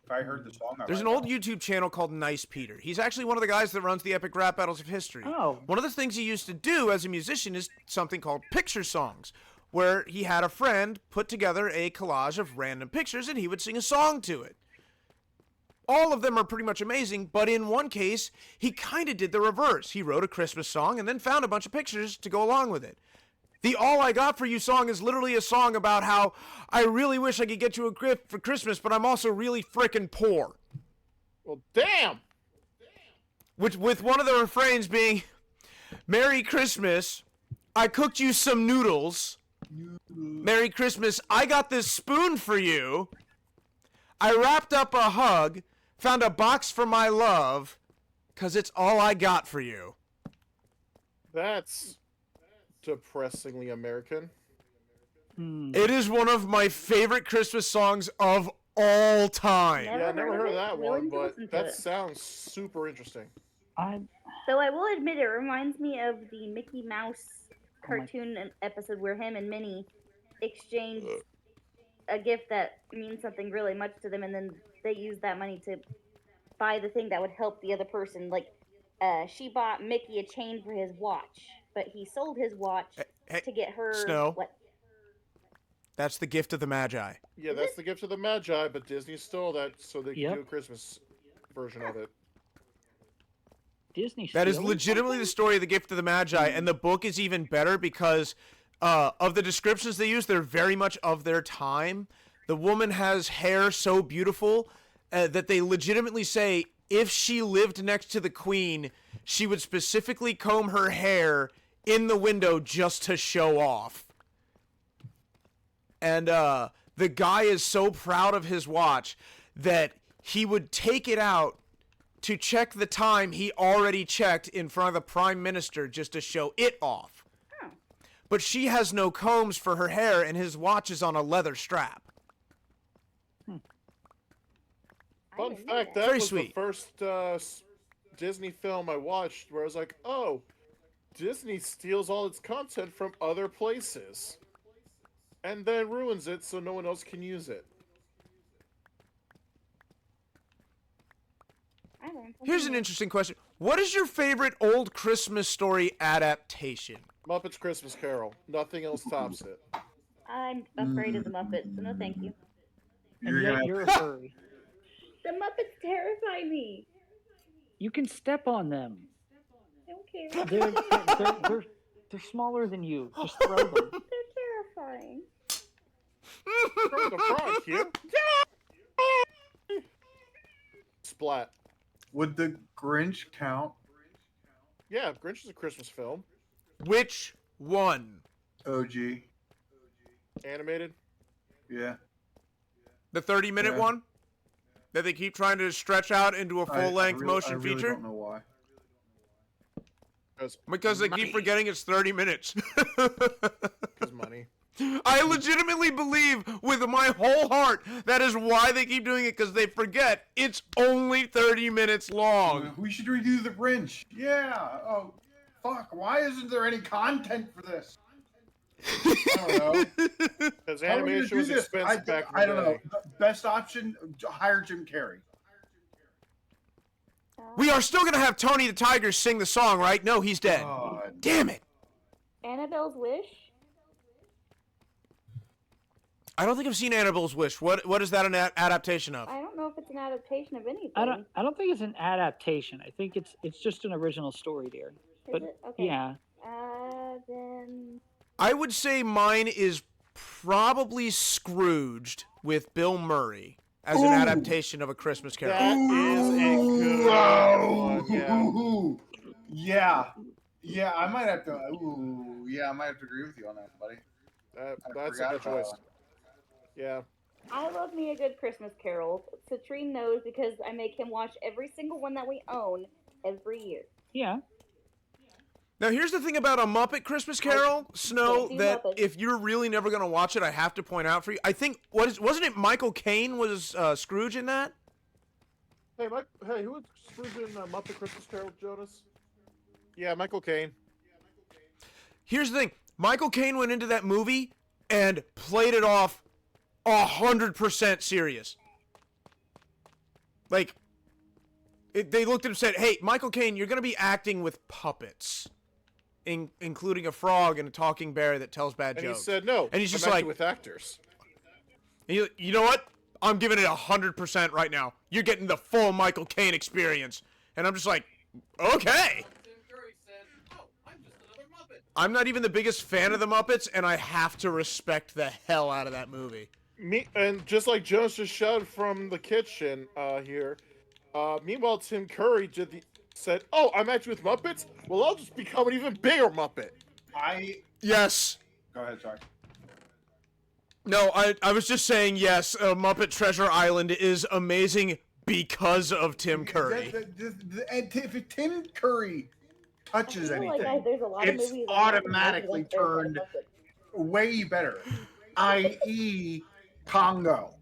I heard the song, I There's an might old YouTube channel called Nice Peter. He's actually one of the guys that runs the Epic Rap Battles of History. Oh. One of the things he used to do as a musician is something called picture songs, where he had a friend put together a collage of random pictures and he would sing a song to it. All of them are pretty much amazing, but in one case, he kind of did the reverse. He wrote a Christmas song and then found a bunch of pictures to go along with it. The All I Got For You song is literally a song about how I really wish I could get you a gift for Christmas, but I'm also really frickin' poor. Well, damn. Which, with one of the refrains being, Merry Christmas, I cooked you some noodles. Merry Christmas, I got this spoon for you. I wrapped up a hug, found a box for my love, 'cause it's all I got for you. That's depressingly American. It is one of my favorite Christmas songs of all time. Never Yeah, I never heard heard of of it. that Willing one, to but listen to that it. sounds super interesting. So I will admit it reminds me of the Mickey Mouse my- cartoon episode where him and Minnie exchange a gift that means something really much to them, and then they use that money to buy the thing that would help the other person. Like, she bought Mickey a chain for his watch, but he sold his watch Hey, to get her Snow. what? That's the gift of the Magi. Yeah, that's the gift of the Magi, but Disney stole that so they can Yep. do a Christmas version of it. Disney. That is stealing legitimately the something? story of the gift of the Magi, and the book is even better because of the descriptions they use. They're very much of their time. The woman has hair so beautiful that they legitimately say if she lived next to the queen, she would specifically comb her hair in the window just to show off. And the guy is so proud of his watch that he would take it out to check the time he already checked in front of the prime minister just to show it off. Oh. But she has no combs for her hair, and his watch is on a leather strap. I Fun didn't know fact, that. that Very was sweet. the first Disney film I watched where I was like, oh, Disney steals all its content from other places. And then ruins it so no one else can use it. I learned something Here's an new. interesting question. What is your favorite old Christmas story adaptation? Muppets Christmas Carol. Nothing else tops it. I'm afraid of the Muppets, so no thank you. And You're yet gonna- you're a furry. The Muppets terrify me. You can step on them. I don't care. They're smaller than you. Just throw them. They're terrifying. Throw the frog, Hugh. Splat. Would the Grinch count? Yeah, Grinch is a Christmas film. Which one? OG. Animated. Yeah. The 30-minute Yeah. one? That they keep trying to stretch out into a full-length I motion really feature? don't know why. Because they keep forgetting it's 30 minutes. Because money. I legitimately believe with my whole heart that is why they keep doing it, because they forget it's only 30 minutes long. We should redo the Grinch. Yeah. Oh, fuck. Why isn't there any content for this? I don't know. Because How are we gonna animation do was this? expensive back in the I don't know. day. The best option: hire Jim Carrey. We are still going to have Tony the Tiger sing the song, right? No, he's dead. God. Damn it. Annabelle's Wish? I don't think I've seen Annabelle's Wish. What is that an adaptation of? I don't know if it's an adaptation of anything. I don't think it's an adaptation. I think it's just an original story, dear. Is But it? Okay. yeah, Then I would say mine is probably Scrooged with Bill Murray as an Ooh. adaptation of A Christmas Carol. That is a good Wow. one, yeah. Ooh. Yeah. Yeah, I might have to. Ooh, yeah, I might have to agree with you on that, buddy. I That's a forgot good about choice. that. Yeah. I love me a good Christmas Carol. Citrine knows because I make him watch every single one that we own every year. yeah. Now, here's the thing about A Muppet Christmas Carol, Snow, do that Muppets. if you're really never going to watch it, I have to point out for you. I think, wasn't it Michael Caine was Scrooge in that? Hey, who was Scrooge in Muppet Christmas Carol, Jonas? Yeah, Michael Caine. Here's the thing. Michael Caine went into that movie and played it off 100% serious. Like, they looked at him and said, hey, Michael Caine, you're going to be acting with puppets, including a frog and a talking bear that tells bad And jokes. he said no. And he's just I'm like, acting with actors. you know what? I'm giving it 100% right now. You're getting the full Michael Caine experience. And I'm just like, okay. Tim Curry said, "Oh, I'm just another Muppet." I'm not even the biggest fan of the Muppets, and I have to respect the hell out of that movie. Me and just like Jones just shouted from the kitchen here. Meanwhile, Tim Curry said, "Oh, I'm actually with Muppets. Well, I'll just become an even bigger Muppet." Yes. Go ahead, sorry. No, I was just saying yes. Muppet Treasure Island is amazing because of Tim Curry. And if Tim Curry touches I feel anything, like there's a lot of it's movies that automatically have turned turned way better. I.e., Congo.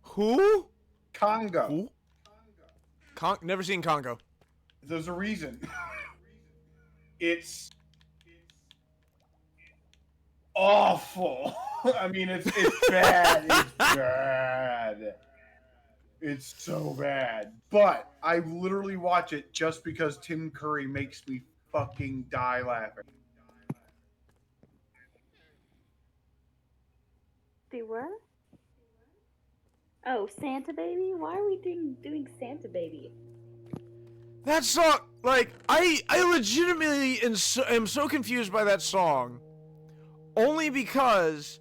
Who? Congo. Who? Never seen Congo. There's a reason. It's awful. I mean, it's bad. It's bad. It's so bad. But I literally watch it just because Tim Curry makes me fucking die laughing. Do what? Oh, Santa Baby? Why are we doing Santa Baby? That song, like, I legitimately am so confused by that song. Only because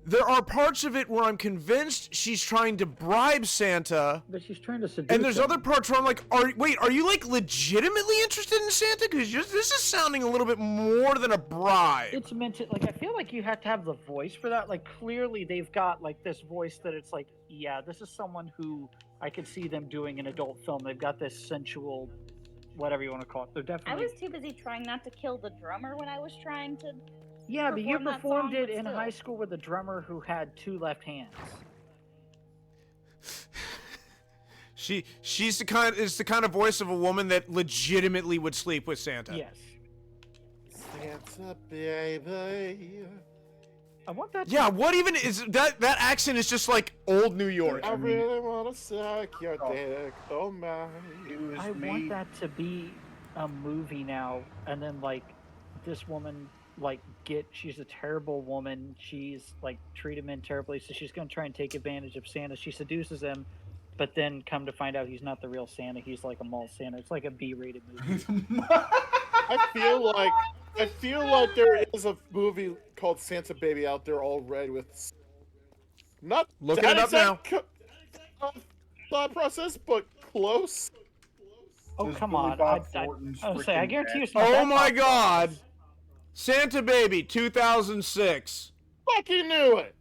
there are parts of it where I'm convinced she's trying to bribe Santa. But she's trying to seduce And there's him. other parts where I'm like, are you like legitimately interested in Santa? Because this is sounding a little bit more than a bribe. It's meant to, like, I feel like you have to have the voice for that. Like, clearly they've got, like, this voice that it's like, yeah, this is someone who I could see them doing an adult film. They've got this sensual, whatever you want to call it. They're I definitely... was too busy trying not to kill the drummer when I was trying to. Yeah, but you perform that performed song, it but in still. high school with a drummer who had 2 left hands. She's the kind of voice of a woman that legitimately would sleep with Santa. Yes. Santa baby. I want that. Yeah, what even is that? That accent is just like old New York. I really wanna suck your dick. Oh my. It was I me. want that to be a movie now, and then like this woman, like she's a terrible woman. She's like treated men terribly, so she's gonna try and take advantage of Santa. She seduces him, but then come to find out he's not the real Santa. He's like a mall Santa. It's like a B-rated movie. I feel like there is a movie called Santa Baby out there already with not Looking that it up exact thought process, but close. Oh This come Billy on! Bob I Thornton's was say I freaking guarantee you. bad. It's not Oh that my thought God! process. Santa Baby 2006. Fucking knew it.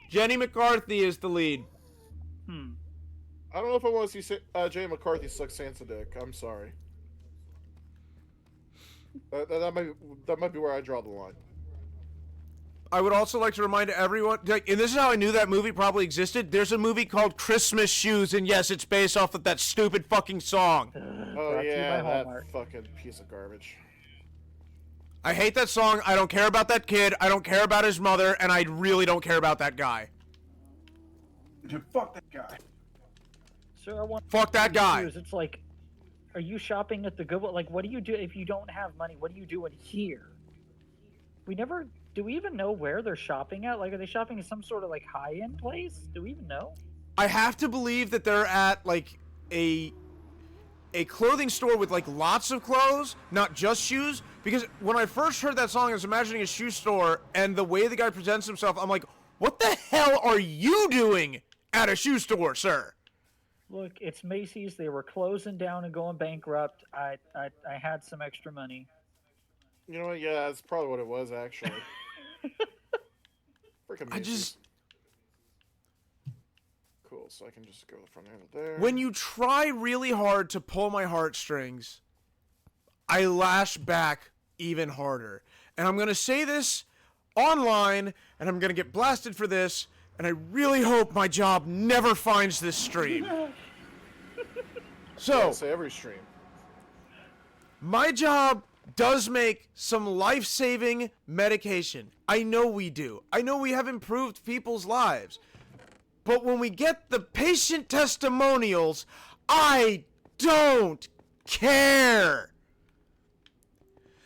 Jenny McCarthy is the lead. I don't know if I want to see Jay McCarthy suck Santa dick. I'm sorry. That might be where I draw the line. I would also like to remind everyone, like, and this is how I knew that movie probably existed. There's a movie called Christmas Shoes, and yes, it's based off of that stupid fucking song. Oh Brought to you yeah, by that Hallmark. fucking piece of garbage. I hate that song. I don't care about that kid. I don't care about his mother, and I really don't care about that guy. Fuck that guy. So I want. Fuck that guy. It's like, are you shopping at the Goodwill? Like, what do you do if you don't have money? What are you doing here? We never. Do we even know where they're shopping at? Like, are they shopping at some sort of like high-end place? Do we even know? I have to believe that they're at like a clothing store with like lots of clothes, not just shoes. Because when I first heard that song, I was imagining a shoe store, and the way the guy presents himself, I'm like, what the hell are you doing at a shoe store, sir? Look, it's Macy's. They were closing down and going bankrupt. I had some extra money. You know what? Yeah, that's probably what it was actually. Freaking I just, cool. So I can just go from there to there. when you try really hard to pull my heartstrings, I lash back even harder. And I'm going to say this online, and I'm going to get blasted for this, and I really hope my job never finds this stream. So, say every stream. my job does make some life-saving medication. I know we do. I know we have improved people's lives. But when we get the patient testimonials, I don't care.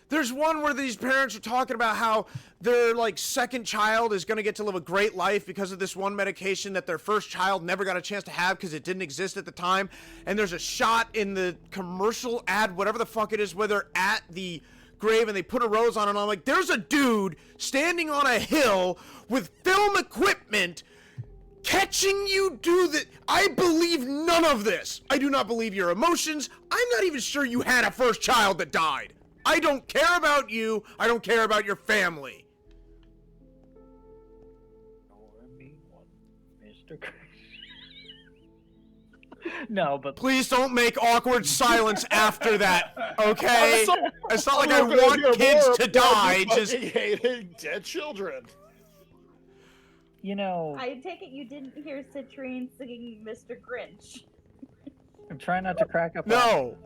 There's one where these parents are talking about how their like second child is going to get to live a great life because of this one medication that their first child never got a chance to have because it didn't exist at the time. And there's a shot in the commercial ad, whatever the fuck it is, where they're at the grave and they put a rose on it. And I'm like, there's a dude standing on a hill with film equipment catching you do that. I believe none of this. I do not believe your emotions. I'm not even sure you had a first child that died. I don't care about you. I don't care about your family. Mr. No, but Please don't make awkward silence after that, okay? It's not like I I'm gonna want hear kids more to about die, you just... fucking hating dead children. you know, I take it you didn't hear Citrine singing Mr. Grinch. I'm trying not to crack up. No.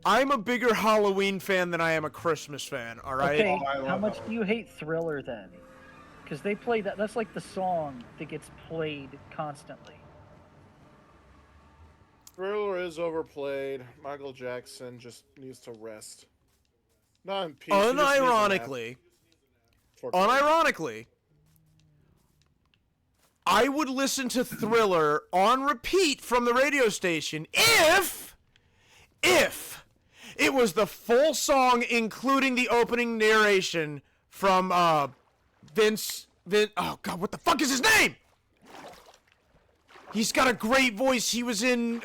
I'm a bigger Halloween fan than I am a Christmas fan, alright? Okay, Oh, I love how much Halloween. do you hate Thriller then? Because they play that. That's like the song that gets played constantly. Thriller is overplayed. Michael Jackson just needs to rest. Not in peace. Unironically, I would listen to Thriller on repeat from the radio station if it was the full song, including the opening narration from Vince. Oh God, what the fuck is his name? He's got a great voice. He was in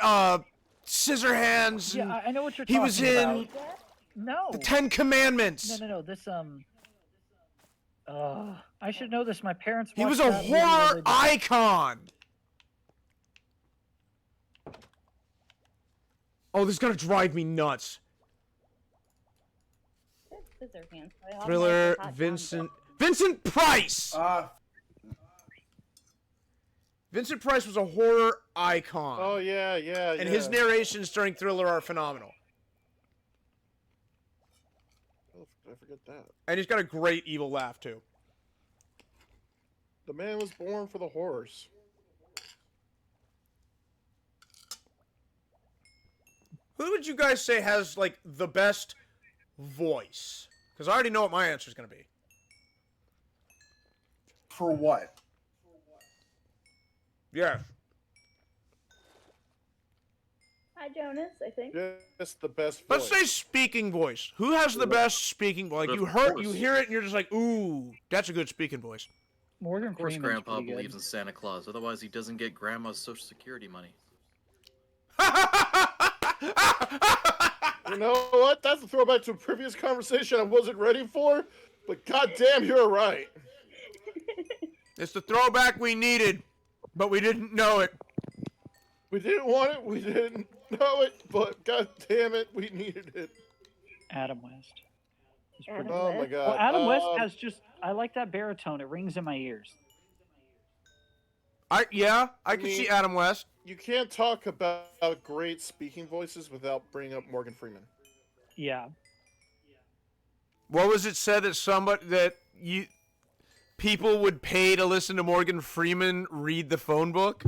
Scissorhands. Yeah, and I know what you're he talking was in about. No. the Ten Commandments. No. This I should know this. My parents. He was watched a that movie horror the other day. icon. Oh, this is gonna drive me nuts. Scissorhands. Thriller, Vincent Price. Vincent Price was a horror icon. Oh yeah. And his narrations during Thriller are phenomenal. Oh, I forget that. And he's got a great evil laugh too. The man was born for the horrors. Who would you guys say has like the best voice? Because I already know what my answer is going to be. For what? Yeah. Hi, Jonas, I think. Yes, the best voice. Let's say speaking voice. Who has the best speaking voice? Like Of you course. hear it, and you're just like, ooh, that's a good speaking voice. Morgan Of course, Freeman's Grandpa pretty good. believes in Santa Claus. Otherwise, he doesn't get Grandma's Social Security money. You know what? That's a throwback to a previous conversation I wasn't ready for. But goddamn, you're right. It's the throwback we needed, but we didn't know it. We didn't want it. We didn't know it. But god damn it, we needed it. Adam West. He's pretty Adam good. Oh my West? god. Well, Adam West has just. I like that baritone. It rings in my ears. I can mean- see Adam West. You can't talk about great speaking voices without bringing up Morgan Freeman. Yeah. What was it said that people would pay to listen to Morgan Freeman read the phone book?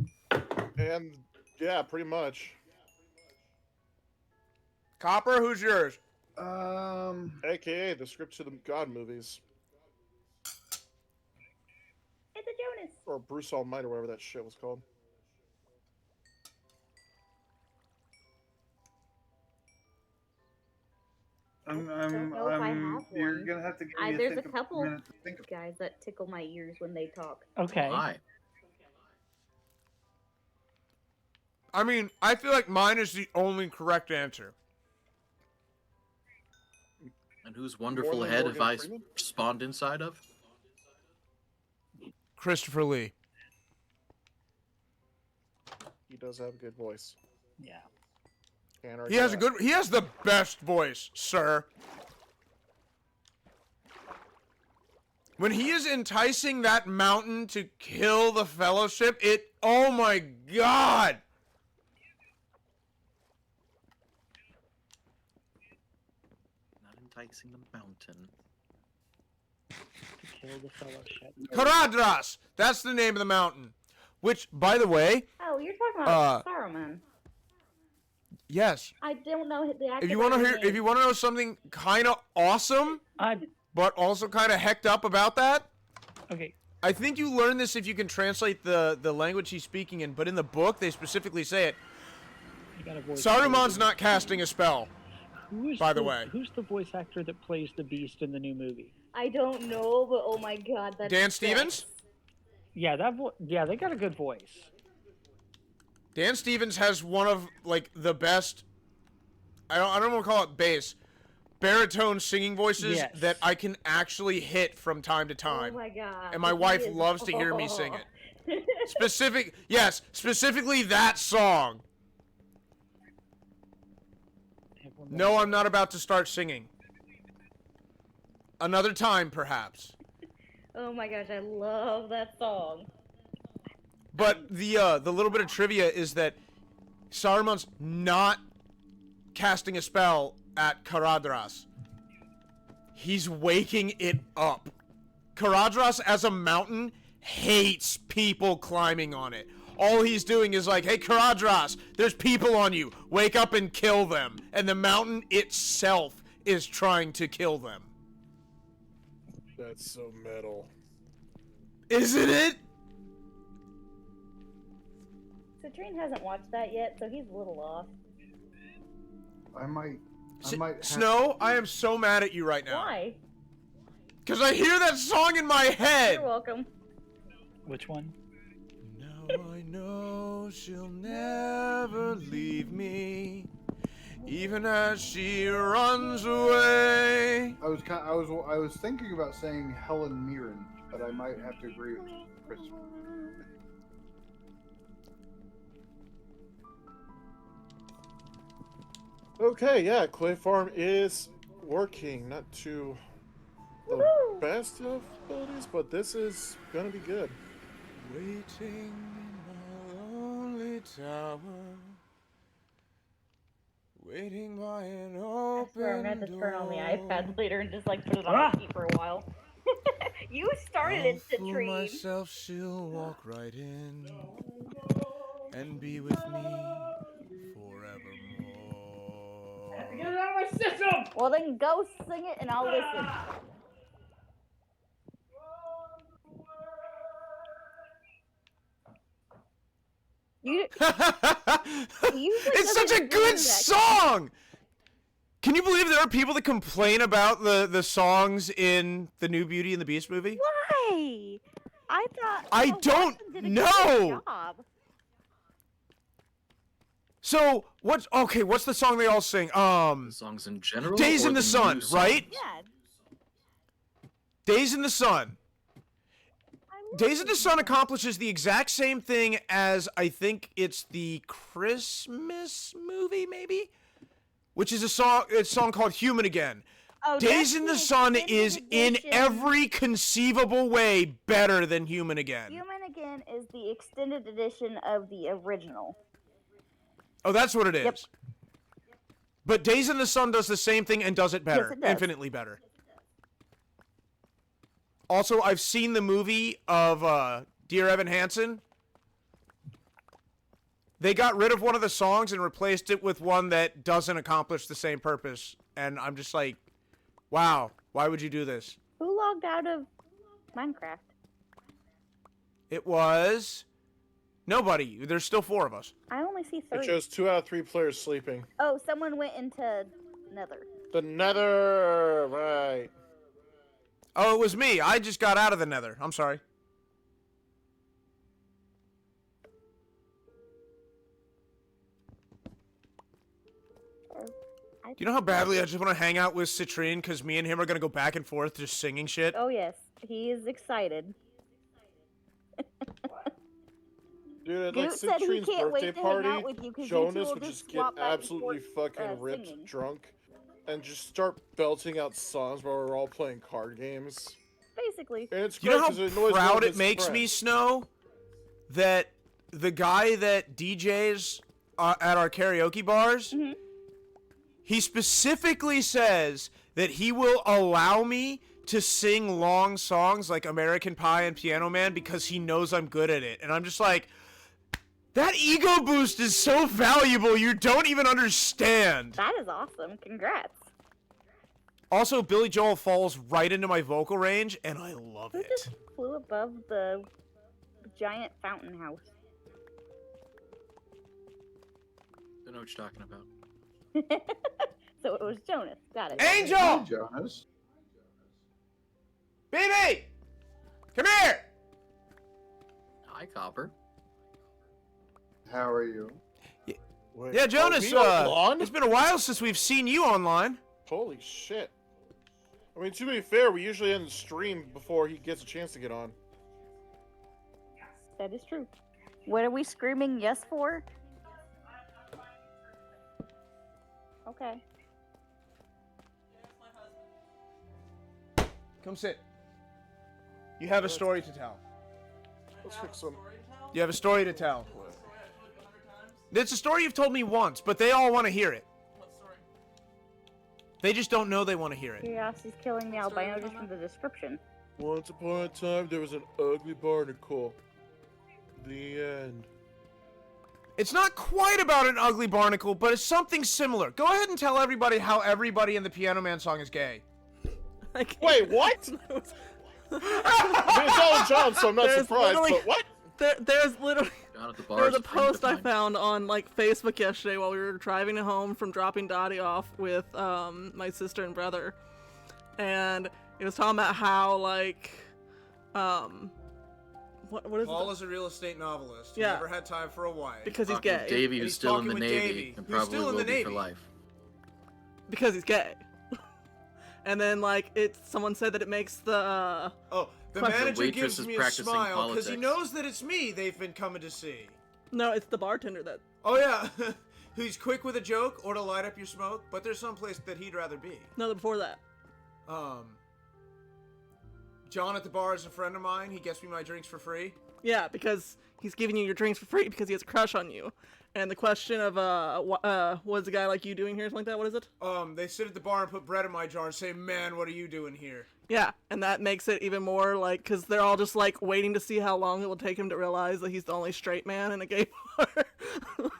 And yeah, pretty much. Copper, who's yours? AKA the script to the God movies. It's a Jonas. Or Bruce Almighty, or whatever that shit was called. Don't know if I have You're one. gonna have to give me There's a think couple minute to think of. guys that tickle my ears when they talk. Okay. Why? I mean, I feel like mine is the only correct answer. And whose wonderful than head Morgan have I Freeman? spawned inside of? Christopher Lee. He does have a good voice. Yeah. Can't He argue that. he has the best voice, sir. When he is enticing that mountain to kill the Fellowship, oh my god! Not enticing the mountain. To kill the fellowship. Caradras! That's the name of the mountain. Which, by the way, Oh, you're talking about Saruman. yes. I don't know the actor. If you want to hear, if you want to know something kind of awesome, but also kind of hecked up about that, Okay. I think you learn this if you can translate the language he's speaking in. But in the book, they specifically say it. You got a voice Saruman's actor. not casting a spell. Who is by the way. Who's the voice actor that plays the Beast in the new movie? I don't know, but oh my god, that's Dan Stevens? Yeah, yeah, they got a good voice. Dan Stevens has one of like the best. I don't want to call it bass, baritone singing voices Yes. that I can actually hit from time to time. Oh my god. And my he wife is- loves to hear me sing it. Specifically that song. No, I'm not about to start singing. Another time, perhaps. Oh my gosh, I love that song. But the little bit of trivia is that Saruman's not casting a spell at Caradhras. He's waking it up. Caradhras, as a mountain, hates people climbing on it. All he's doing is like, hey, Caradhras, there's people on you. Wake up and kill them. And the mountain itself is trying to kill them. That's so metal. Isn't it? Citrine hasn't watched that yet, so he's a little off. I might. Snow, I am so mad at you right now. Why? Because I hear that song in my head. You're welcome. Which one? Now I know she'll never leave me, even as she runs away. I was thinking about saying Helen Mirren, but I might have to agree with Chris. Okay, yeah, Clay Farm is working. Not to the Woohoo! best of abilities, but this is gonna be good. Waiting in my lonely tower, waiting by an I open swear I'm gonna have to turn on the door. iPad later and just like put it on Ah! repeat for a while. You started I'll it, fool Citrine. myself, she'll walk right in and be with me forevermore. Get it out of my system! Well then go sing it and I'll listen. You It's such a good song! Can you believe there are people that complain about the songs in the new Beauty and the Beast movie? Why? I thought I Emma don't Watson did a know. good job. So, what's the song they all sing? The songs in general. Days or in the Sun, new song? right? Yeah. Days in the Sun. Days in the Sun accomplishes the exact same thing as I think it's the Christmas movie, maybe? Which is a song called Human Again. Oh, Days that's in the the Sun extended is in edition. every conceivable way better than Human Again. Human Again is the extended edition of the original. Oh, that's what it is. Yep. But Days in the Sun does the same thing and does it better. Yes, it does. Infinitely better. Also, I've seen the movie of Dear Evan Hansen. They got rid of one of the songs and replaced it with one that doesn't accomplish the same purpose. And I'm just like, wow, why would you do this? Who logged out of Minecraft? It was nobody. There's still 4 of us. I only see It 3. shows 2 out of 3 players sleeping. Oh, someone went into Nether. The Nether, right? Oh, it was me. I just got out of the Nether. I'm sorry. Do you know how badly I just want to hang out with Citrine because me and him are going to go back and forth just singing shit? Oh yes, he is excited. Dude, at Goot like said he Citrine's can't wait birthday to hang party, out with you 'cause you two Jonas will would just just get swap back and absolutely forth, fucking ripped singing. drunk and just start belting out songs while we're all playing card games. Basically. And it's Do you know great 'cause it how annoys one proud of it his makes me, friends. Snow, that the guy that DJs at our karaoke bars, he specifically says that he will allow me to sing long songs like American Pie and Piano Man because he knows I'm good at it. And I'm just like, that ego boost is so valuable, you don't even understand. That is awesome. Congrats. Also, Billy Joel falls right into my vocal range, and I love Who it. just flew above the giant fountain house? Don't know what you're talking about. So it was Jonas. Got it. Angel! Hey, Jonas. BB! Come here! Hi, Copper. How are you? Wait, Yeah, are Jonas, we on? it's been a while since we've seen you online. Holy shit. I mean, to be fair, we usually end the stream before he gets a chance to get on. That is true. What are we screaming yes for? Okay. Come sit. You have a story to tell. Let's pick some. You have a story to tell. It's a story you've told me once, but they all want to hear it. What story? They just don't know they want to hear it. Curiosity's killing the albino just from the description. Once upon a time, there was an ugly barnacle. The end. It's not quite about an ugly barnacle, but it's something similar. Go ahead and tell everybody how everybody in the Piano Man song is gay. I can't- Wait, what? I mean, it's all John, so I'm not There's surprised, literally- but what? There's literally Down at the there bar. was a post I found on like Facebook yesterday while we were driving home from dropping Dottie off with my sister and brother, and it was talking about how like what is Paul it? is a real estate novelist. Yeah. Never had time for a wife. Because he's Talking gay. with Davey, And who's he's still in talking the with Navy, Davey, and who's probably still in will the be for Navy. life. Because he's gay. And then like someone said that it makes the Oh, the Question. manager Waitress gives is me a practicing smile because he politics. knows that it's me they've been coming to see. no, it's the bartender that Oh yeah, who's quick with a joke or to light up your smoke, but there's some place that he'd rather be. no before that. John at the bar is a friend of mine. He gets me my drinks for free. Yeah, because he's giving you your drinks for free because he has a crush on you. And the question of what's a guy like you doing here, something like that? What is it? They sit at the bar and put bread in my jar and say, "Man, what are you doing here?" Yeah, and that makes it even more like because they're all just like waiting to see how long it will take him to realize that he's the only straight man in a gay bar. And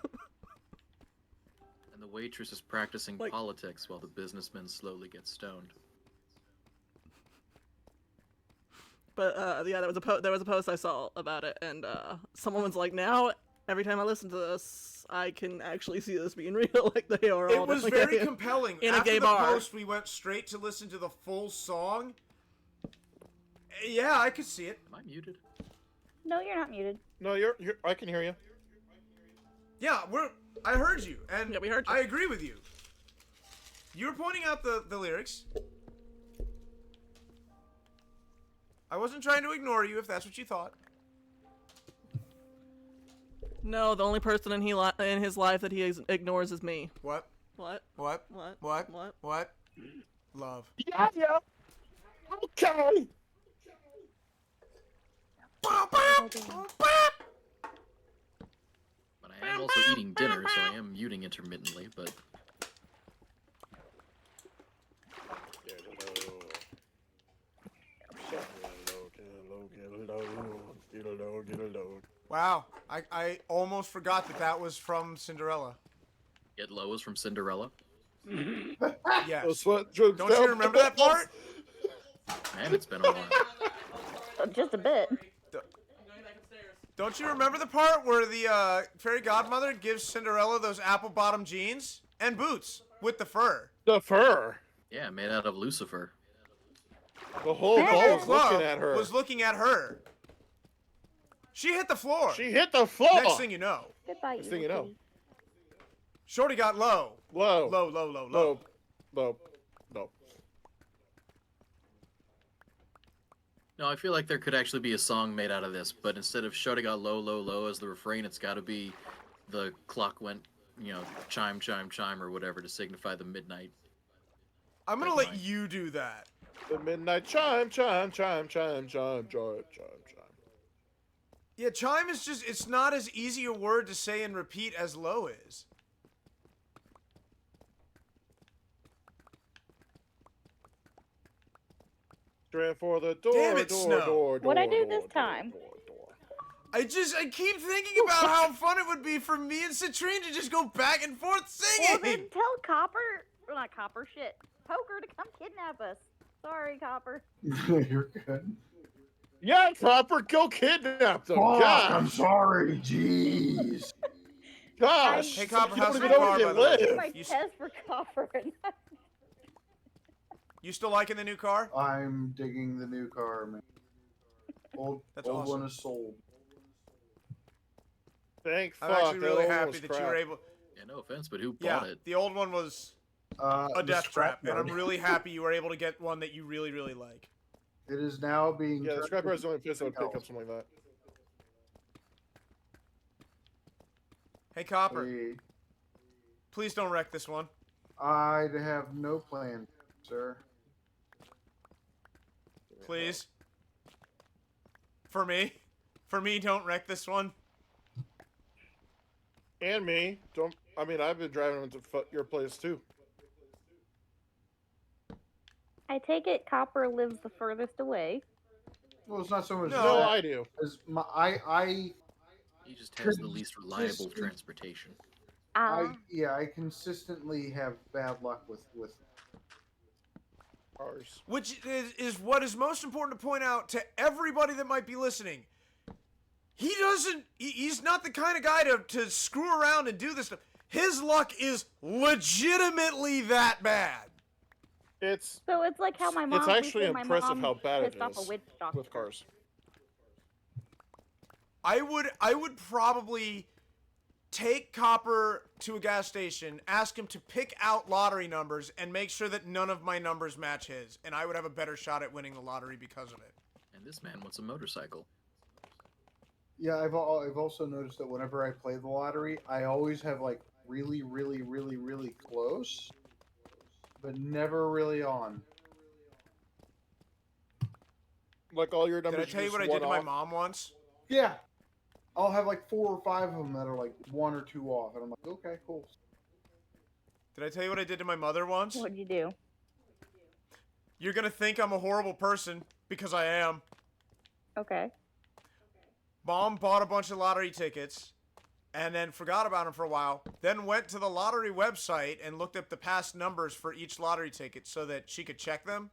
the waitress is practicing Like- politics while the businessman slowly gets stoned. But yeah, there was a post I saw about it, and someone was like, "Now every time I listen to this, I can actually see this being real. Like they are all It was definitely very gay compelling. in a After gay the bar." post, we went straight to listen to the full song. Yeah, I could see it. Am I muted? No, you're not muted. No, you're. I can hear you. Yeah, I heard you, and Yeah, we heard you. I agree with you. You were pointing out the lyrics. I wasn't trying to ignore you if that's what you thought. No, the only person in his life that he ignores is me. What? What? What? What? What? What? What? Love. Yeah. Okay. But I am also eating dinner, so I am muting intermittently, but Wow, I almost forgot that was from Cinderella. Get Low is from Cinderella. Yes. That's what drugs Don't you remember that part? Man, it's been a while. Just a bit. I'm going back upstairs. Don't you remember the part where the fairy godmother gives Cinderella those apple-bottom jeans and boots with the fur? The fur. Yeah, made out of Lucifer. The whole The ball whole was club looking at her. was looking at her. She hit the floor. She hit the floor. Next thing you know, Goodbye, Next thing you know. Shorty got low. Low. Low, low, low, low. Low. Low. Low. No, I feel like there could actually be a song made out of this, but instead of Shorty got low, low, low as the refrain, it's got to be the clock went, chime, chime, chime, or whatever to signify the midnight. I'm gonna let you do that. The midnight chime, chime, chime, chime, chime, chime, chime, chime. Yeah, chime is it's not as easy a word to say and repeat as low is. Straight for the door. Damn it, door, Snow. door, What'd I door, do door, this door, time? door, door. I keep thinking about how fun it would be for me and Citrine to just go back and forth Well, singing. then tell Copper, or not Copper, shit, Poker to come kidnap us. Sorry, Copper. You're good. Yeah, Copper, go kidnap them. Fuck, Gosh. I'm sorry. Jeez. Gosh. Hey, Copper, you how's don't the even know car, where by you the way? live. My You s- test for Copper. You still liking the new car? I'm digging the new car, man. Old That's old awesome. one is sold. Oh, Thank I'm fuck. actually that really old one happy was that you crap. were able. Yeah, no offense, but who Yeah, bought it? the old one was a The death trap, and I'm scrapyard. really happy you were able to get one that you really, really like. It is now being. Yeah, the turned scrapyard's the into only place I would pick something up something like that. Hey, Copper, else. Hey, please don't wreck this one. I have no plan, sir. Please. For me, don't wreck this one. And me. Don't. I mean, I've been driving them to your place too. I take it Copper lives the furthest away. Well, it's not so much. No, that I do. as I He just has the least reliable Consistent- transportation. Ah, I consistently have bad luck with Cars. Which is what is most important to point out to everybody that might be listening. He doesn't. He's not the kind of guy to screw around and do this stuff. His luck is legitimately that bad. It's so it's like how my mom. It's we actually say my impressive mom how bad it pissed off a is witch doctor. with cars. I would probably take Copper to a gas station, ask him to pick out lottery numbers, and make sure that none of my numbers match his, and I would have a better shot at winning the lottery because of it. And this man wants a motorcycle. Yeah, I've also noticed that whenever I play the lottery, I always have like really, really, really, really close, but never really on. Like all your Did numbers. I tell you just what I did one to my off. mom once? Yeah, I'll have like 4 or 5 of them that are like 1 or 2 off, and I'm like, okay, cool. Did I tell you what I did to my mother once? What'd you do? You're gonna think I'm a horrible person, because I am. Okay. Mom bought a bunch of lottery tickets and then forgot about them for a while. Then went to the lottery website and looked up the past numbers for each lottery ticket so that she could check them.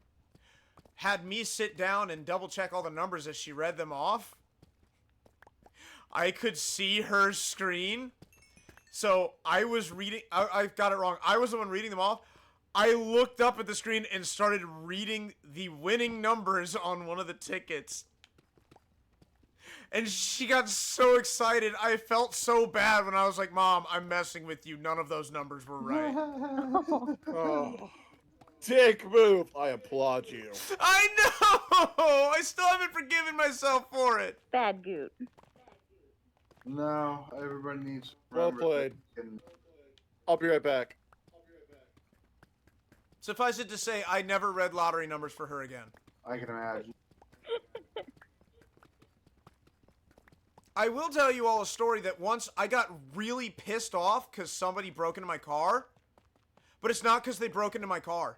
Had me sit down and double check all the numbers as she read them off. I could see her screen. So I was reading, I got it wrong. I was the one reading them off. I looked up at the screen and started reading the winning numbers on one of the tickets. And she got so excited. I felt so bad when I was like, Mom, I'm messing with you. None of those numbers were right. Oh, dick move. I applaud you. I know! I still haven't forgiven myself for it. Bad goot. No, everybody needs. to Well remember that played. you can- I'll be right back. Suffice it to say, I never read lottery numbers for her again. I can imagine. I will tell you all a story that once I got really pissed off because somebody broke into my car. But it's not because they broke into my car.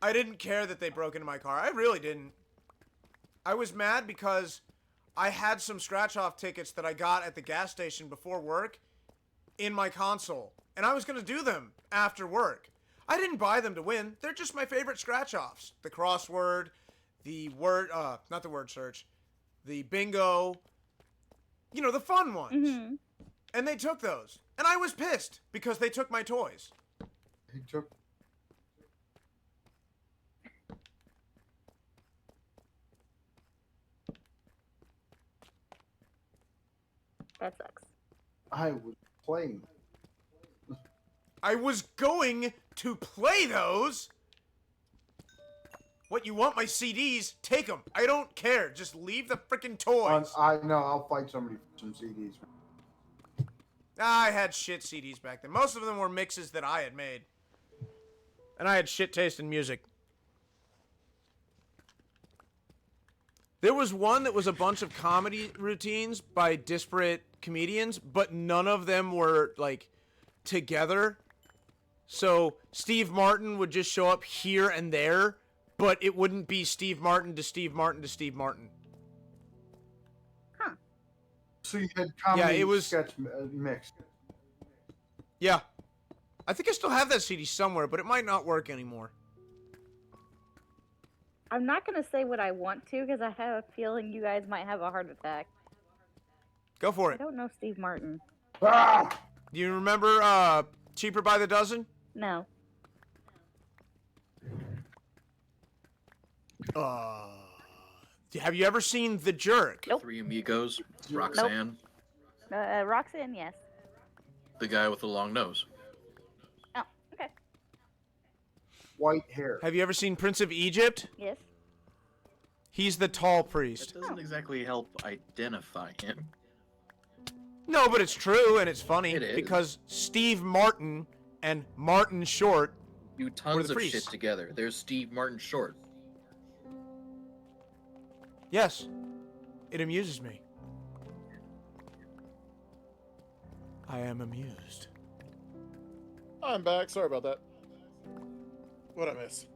I didn't care that they broke into my car. I really didn't. I was mad because I had some scratch-off tickets that I got at the gas station before work in my console. And I was going to do them after work. I didn't buy them to win. They're just my favorite scratch-offs. The crossword, the word, not the word search, the bingo, you know, the fun ones. Mm-hmm. And they took those. And I was pissed because they took my toys. He took. That sucks. I was playing. I was going to play those. What, you want my CDs? Take them. I don't care. Just leave the freaking toys. I know. I'll fight somebody for some CDs. I had shit CDs back then. Most of them were mixes that I had made. And I had shit taste in music. There was one that was a bunch of comedy routines by disparate comedians, but none of them were, like, together. So Steve Martin would just show up here and there, but it wouldn't be Steve Martin to Steve Martin to Steve Martin. So you had comedy it was- sketch mixed. Yeah. I think I still have that CD somewhere, but it might not work anymore. I'm not gonna say what I want to because I have a feeling you guys might have a heart attack. Go for I it. don't know Steve Martin. Ah! Do you remember Cheaper by the Dozen? No. Have you ever seen The Jerk? Nope. Three Amigos, Roxanne, Roxanne, yes. the guy with the long nose. Oh, okay. White hair. Have you ever seen Prince of Egypt? Yes. He's the tall priest. That doesn't exactly help identify him. No, but it's true and it's funny It is. because Steve Martin and Martin Short. Do We're tons the of shit priests. together. There's Steve Martin Short. Yes, it amuses me. I am amused. I'm back. Sorry about that. What'd I miss?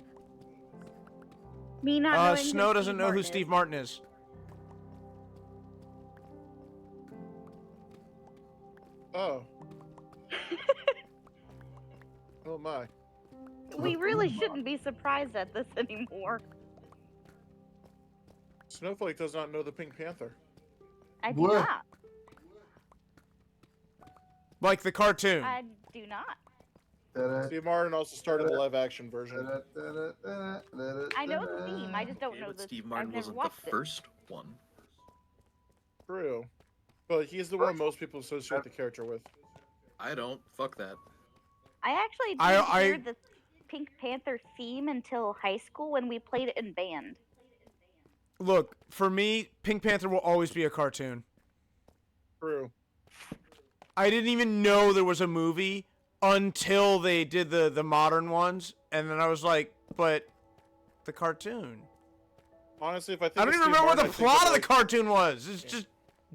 Me not knowing who Snow doesn't Steve know who Martin Steve is. Martin is. Oh. Oh my. We really shouldn't be surprised at this anymore. Snowflake does not know the Pink Panther. I do What? not. Like the cartoon. I do not. Steve Martin also started the live-action version. I know the theme. I just don't Yeah, know but the. Steve I've Martin never wasn't the watched it. first one. True. But he's the one most people associate the character with. I don't. Fuck that. I actually didn't I- hear the Pink Panther theme until high school when we played it in band. Look, for me, Pink Panther will always be a cartoon. True. I didn't even know there was a movie until they did the modern ones, and then I was like, but the cartoon. Honestly, if I think I don't of even Steve remember Martin, what I the think plot of the like- cartoon was. It's just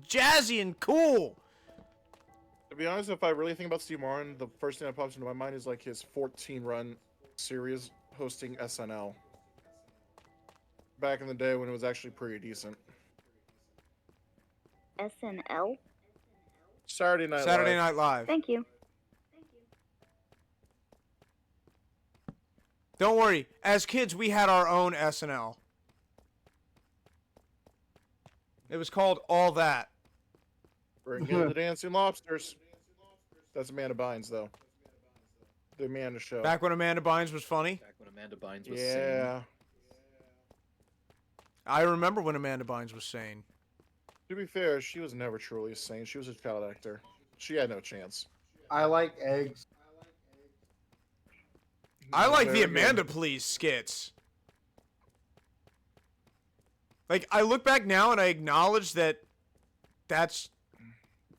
jazzy and cool. To be honest, if I really think about Steve Martin, the first thing that pops into my mind is like his 14-run series hosting SNL. Back in the day when it was actually pretty decent. SNL. Saturday Night Saturday Live. Night Live. Thank you. Don't worry. As kids, we had our own SNL. It was called All That. Bring in the Dancing Lobsters. That's Amanda Bynes, though. The Amanda Show. Back when Amanda Bynes was funny. Back when Amanda Bynes was sane. Yeah. I remember when Amanda Bynes was sane. To be fair, she was never truly a saint. She was a child actor. She had no chance. I like eggs. I like the Very good. Amanda Please skits. Like, I look back now and I acknowledge that that's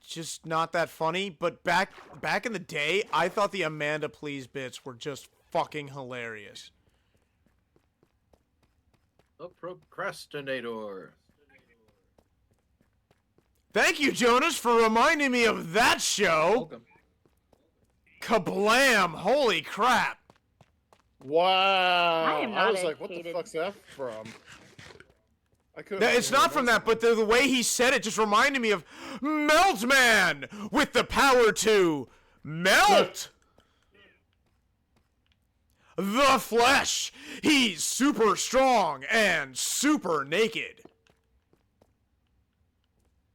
just not that funny, but back in the day, I thought the Amanda Please bits were just fucking hilarious. The Procrastinator. Thank you, Jonas, for reminding me of that show. Welcome. Kablam! Holy crap! Wow. I am not was like, what the educated. fuck's that from? I couldn't. No, it's not from that, but the way he said it just reminded me of Meltman with the power to melt the flesh. He's super strong and super naked.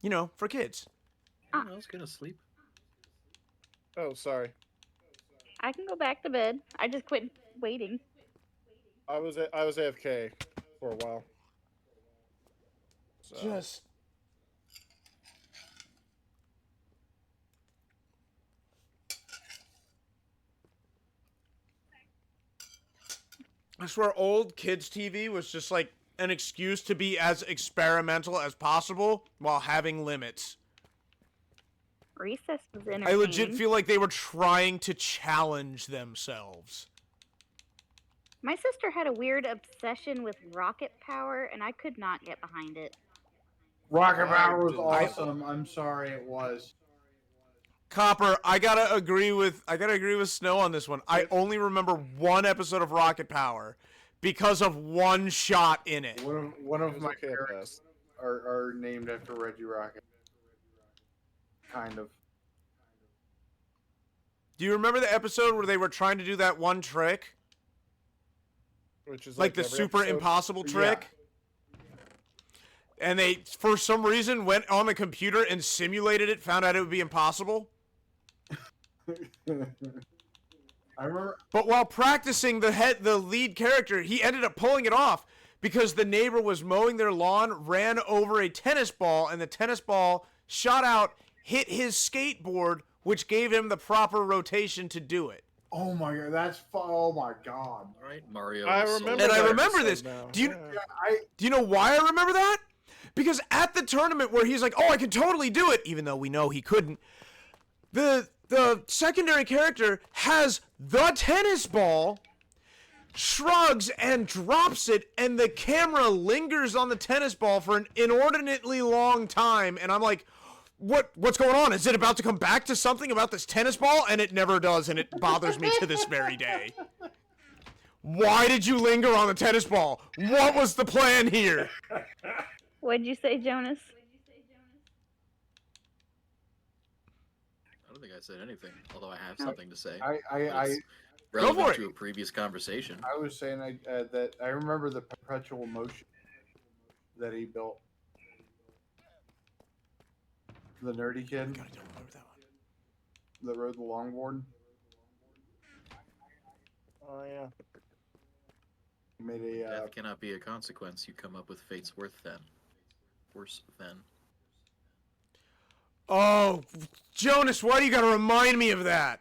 You know, for kids. Anyone else gonna sleep? Oh, sorry. I can go back to bed. I just quit waiting. I was AFK for a while. So. Just. I swear old kids TV was just like an excuse to be as experimental as possible while having limits. Recess was entertaining. I legit feel like they were trying to challenge themselves. My sister had a weird obsession with rocket power, and I could not get behind it. Rocket Power was I- awesome. I'm sorry, it was. Copper, I gotta agree with Snow on this one. I only remember one episode of Rocket Power because of one shot in it. One It of was my okay at parents best. are named after Reggie Rocket. Kind of. Do you remember the episode where they were trying to do that one trick? Which is Like the every super episode. impossible Yeah. trick? And they, for some reason, went on the computer and simulated it, found out it would be impossible. I remember. But while practicing the lead character, he ended up pulling it off because the neighbor was mowing their lawn, ran over a tennis ball, and the tennis ball shot out, hit his skateboard, which gave him the proper rotation to do it. Oh my god, oh my god. All right, Mario. I is remember And I that remember episode this. now. Do you Yeah. do you know why I remember that? Because at the tournament where he's like, "Oh, I can totally do it," even though we know he couldn't, the secondary character has the tennis ball, shrugs and drops it, and the camera lingers on the tennis ball for an inordinately long time, and I'm like, what's going on? Is it about to come back to something about this tennis ball? And it never does, and it bothers me to this very day. Why did you linger on the tennis ball? What was the plan here? What'd you say, Jonas? I don't think I said anything, although I have something to say. I It's relevant for it. to a previous conversation. was saying that I remember the perpetual motion that he built. The nerdy kid God, I don't remember that one. that rode the longboard. Oh yeah. He made a Death cannot be a consequence. You come up with fate's worth then. Worse than. Oh, Jonas, why do you gotta remind me of that?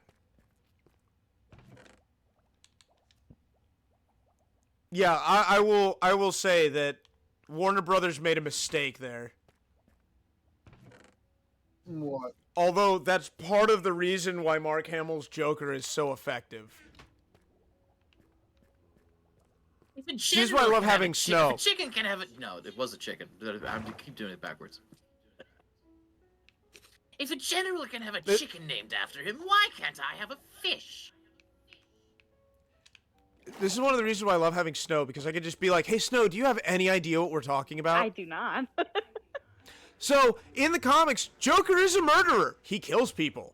Yeah, I will say that Warner Brothers made a mistake there. what? Although that's part of the reason why Mark Hamill's Joker is so effective. This is why I love having Snow. If a chicken can have it. No, it was a chicken. I keep doing it backwards. If a general can have a chicken named after him, why can't I have a fish? This is one of the reasons why I love having Snow, because I could just be like, "Hey, Snow, do you have any idea what we're talking about?" I do not. So, in the comics, Joker is a murderer. He kills people.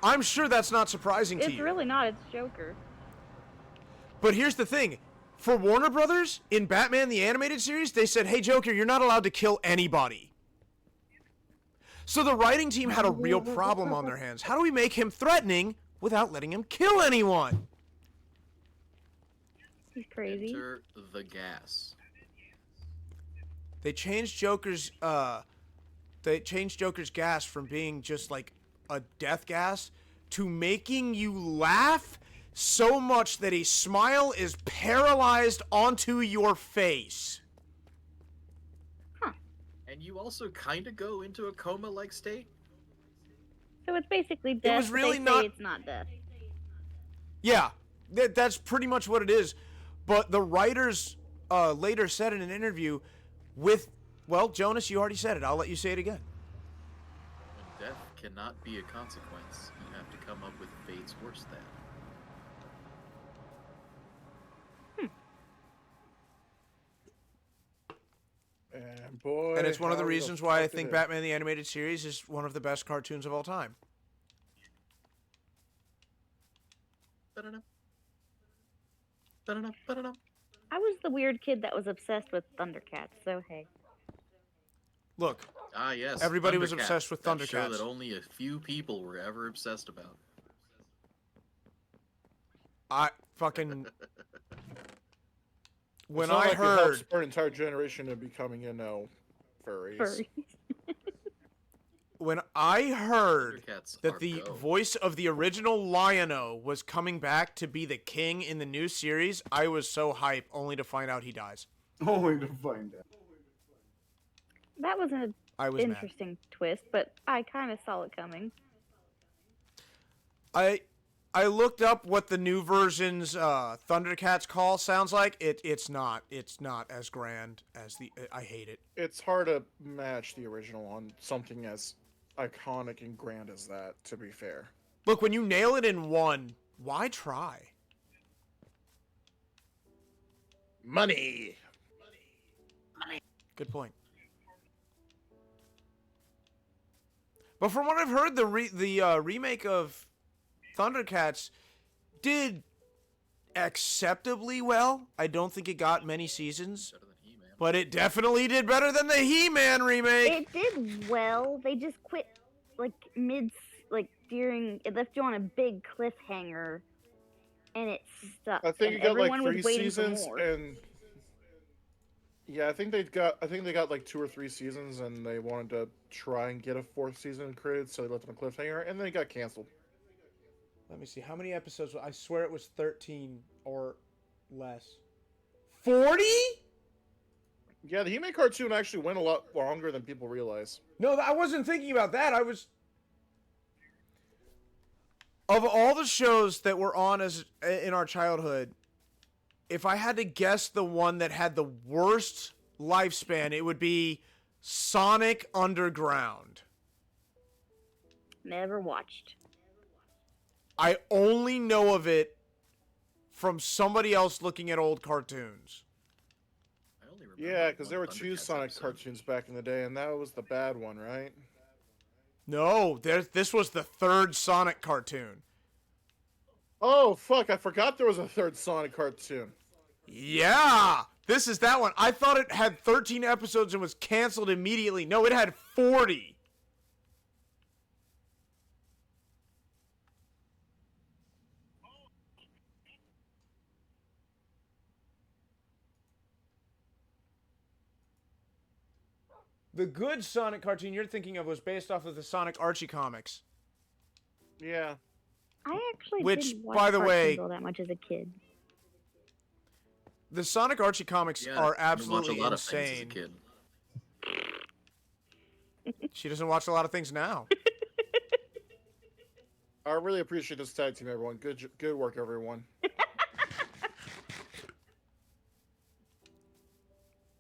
I'm sure that's not surprising to It's you. really not. It's Joker. But here's the thing. For Warner Brothers, in Batman the Animated Series, they said, "Hey, Joker, you're not allowed to kill anybody." So the writing team had a real problem on their hands. How do we make him threatening without letting him kill anyone? He's crazy. Enter the gas. They changed Joker's gas from being just like a death gas to making you laugh so much that a smile is paralyzed onto your face. And you also kind of go into a coma-like state. So it's basically death. was but really they not- say it's not death. Yeah, that's pretty much what it is. But the writers later said in an interview with, well, Jonas, you already said it. I'll let you say it again. When death cannot be a consequence, you have to come up with fate's worse than. And boy, And it's one of the how reasons why I fuck think it is. Batman the Animated Series is one of the best cartoons of all time. Ba-da-da. Ba-da-da, ba-da-da. I was the weird kid that was obsessed with Thundercats. So hey. Look, Ah, yes. Everybody was Thundercats, obsessed with that show Thundercats. that only a few people were ever obsessed about. I fucking... When It's not I like it helps heard... our entire generation of becoming, furries. Furry. When I heard Thundercats that are the go. voice of the original Lion-O was coming back to be the king in the new series, I was so hype, only to find out he dies. Only to find out. That was an I was mad. interesting twist, but I kind of saw it coming. I looked up what the new version's Thundercats call sounds like. It's not as grand as the. I hate it. It's hard to match the original on something as iconic and grand as that, to be fair. Look, when you nail it in one, why try? Money! Good point. But from what I've heard, the remake of Thundercats did acceptably well. I don't think it got many seasons, Better than He-Man. but it definitely did better than the He-Man remake. It did well. They just quit during. It left you on a big cliffhanger, and it stuck. I think and it got like everyone 3 was waiting seasons, for more. and yeah, I think they got like 2 or 3 seasons, and they wanted to try and get a 4th season created, so they left it on a cliffhanger, and then it got canceled. Let me see. How many episodes? I swear it was 13 or less. 40? Yeah, the He-Man cartoon actually went a lot longer than people realize. No, I wasn't thinking about that. I was... Of all the shows that were on in our childhood, if I had to guess the one that had the worst lifespan, it would be Sonic Underground. Never watched. I only know of it from somebody else looking at old cartoons. I only remember Yeah, because there one were 2 Thundercats Sonic episode. cartoons back in the day, and that was the bad one, right? No, this was the 3rd Sonic cartoon. Oh, fuck, I forgot there was a 3rd Sonic cartoon. Yeah, this is that one. I thought it had 13 episodes and was canceled immediately. No, it had 40. The good Sonic cartoon you're thinking of was based off of the Sonic Archie comics. Yeah. I actually Which, didn't watch by the way- cartoons all that much as a kid. The Sonic Archie comics Yeah, are I watch absolutely a lot of things as a insane. kid. She doesn't watch a lot of things now. I really appreciate this tag team, everyone. Good work, everyone.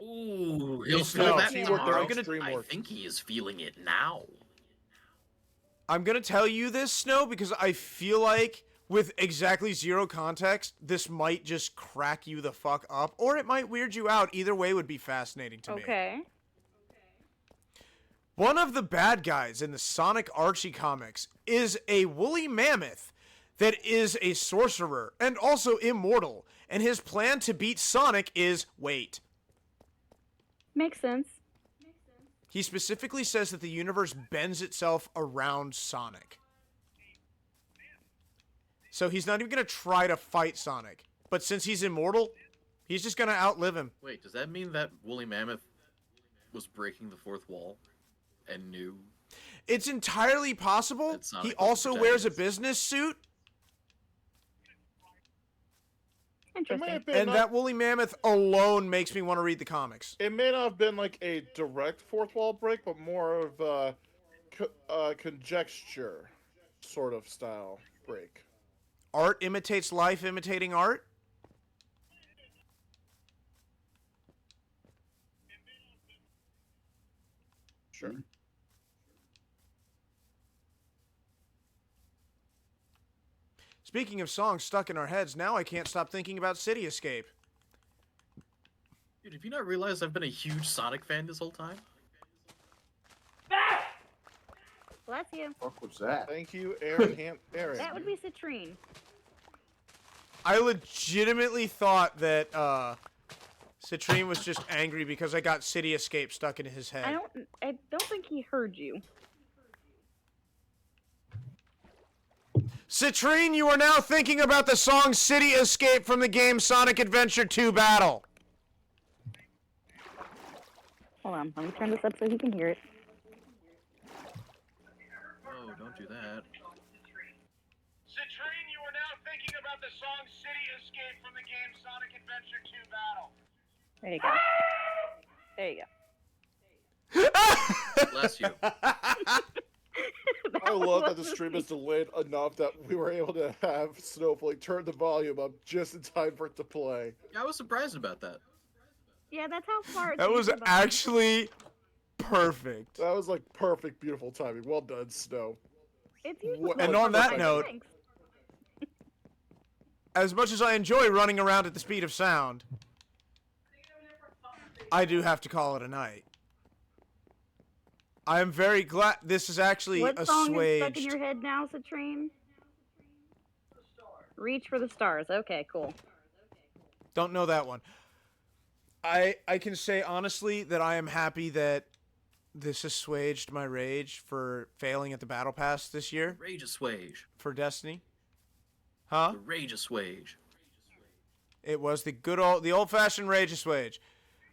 Ooh, he'll It's feel no, that teamwork, tomorrow. they're extreme I work. think he is feeling it now. I'm going to tell you this, Snow, because I feel like with exactly 0 context, this might just crack you the fuck up, or it might weird you out. Either way would be fascinating to me. Okay. One of the bad guys in the Sonic Archie comics is a woolly mammoth that is a sorcerer and also immortal, and his plan to beat Sonic is wait. Makes sense. He specifically says that the universe bends itself around Sonic. So he's not even going to try to fight Sonic. But since he's immortal, he's just going to outlive him. Wait, does that mean that woolly mammoth was breaking the 4th wall and knew? It's entirely possible. That Sonic He was also the wears a protagonist. business suit, It may Interesting. have been and not- that woolly mammoth alone makes me want to read the comics. It may not have been like a direct 4th wall break, but more of a conjecture sort of style break. Art imitates life, imitating art. Sure. Speaking of songs stuck in our heads, now I can't stop thinking about City Escape. Dude, have you not realized I've been a huge Sonic fan this whole time? Bless you. What was that? Thank you, Aaron. Aaron. That would be Citrine. I legitimately thought that Citrine was just angry because I got City Escape stuck in his head. I don't think he heard you. Citrine, you are now thinking about the song City Escape from the game Sonic Adventure 2 Battle. Hold on, let me turn this up so he can hear it. Oh, don't do that. Citrine, you are now thinking about the song City Escape from the game Sonic Adventure 2 Battle. There you go. There you go. Bless you. I love that the stream is delayed enough that we were able to have Snowflake turn the volume up just in time for it to play. Yeah, I was surprised about that. Yeah, that's how far. That was actually perfect. That was like perfect, beautiful timing. Well done, Snow. It's usually And not on that perfect. note- Thanks. As much as I enjoy running around at the speed of sound, I do have to call it a night. I am very glad this is actually What song is stuck in assuaged. your head now, Citrine? Reach for the Stars. Okay, cool. Don't know that one. I can say honestly that I am happy that this assuaged my rage for failing at the battle pass this year Rage assuage. for Destiny. Huh? The rage assuage. It was the old-fashioned rage assuage.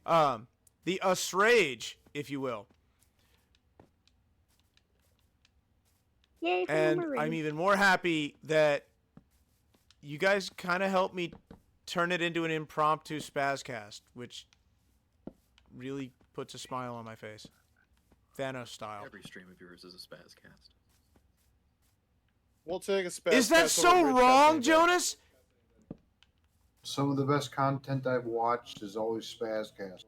The rage, if you will. Yay for And Marie. I'm even more happy that you guys kind of helped me turn it into an impromptu spazcast, which really puts a smile on my face. Thanos style. Every stream of yours is a spazcast. We'll take a spaz. Is that so wrong, Jonas? Some of the best content I've watched is always Spazcast.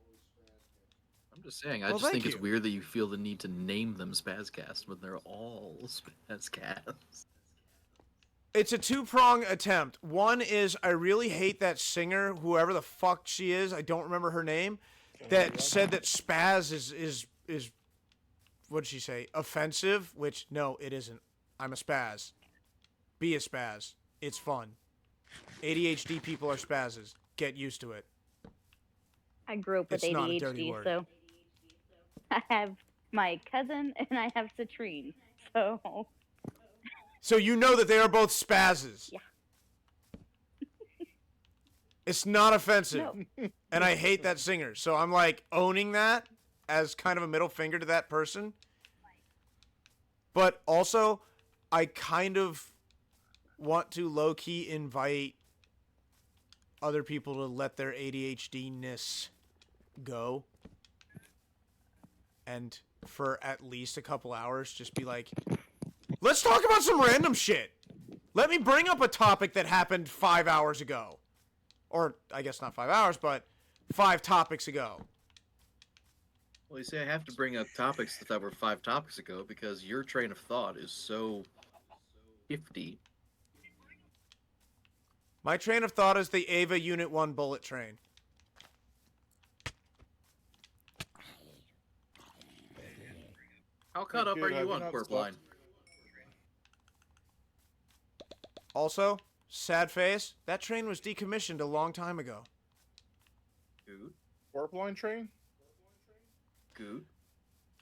I'm just saying, I Well, just think thank it's you. weird that you feel the need to name them spazcasts when they're all spazcasts. It's a two-prong attempt. One is I really hate that singer, whoever the fuck she is, I don't remember her name, that said that spaz is what'd she say? Offensive, which no, it isn't. I'm a spaz. Be a spaz. It's fun. ADHD people are spazzes. Get used to it. I grew up with It's not a dirty ADHD, word. so I have my cousin and I have Citrine. So So you know that they are both spazzes. Yeah. It's not offensive. no. And I hate that singer. So I'm like owning that as kind of a middle finger to that person. But also, I kind of want to low-key invite other people to let their ADHD-ness go. And for at least a couple hours, just be like, let's talk about some random shit. Let me bring up a topic that happened 5 hours ago. Or, I guess not 5 hours, but 5 topics ago. Well, you see, I have to bring up topics that were 5 topics ago because your train of thought is so shifty. My train of thought is the Ava Unit 1 bullet train. How caught up Dude, are have you you on not Quirpline? Also, sad face, that train was decommissioned a long time ago. Good. Warp line train? Good.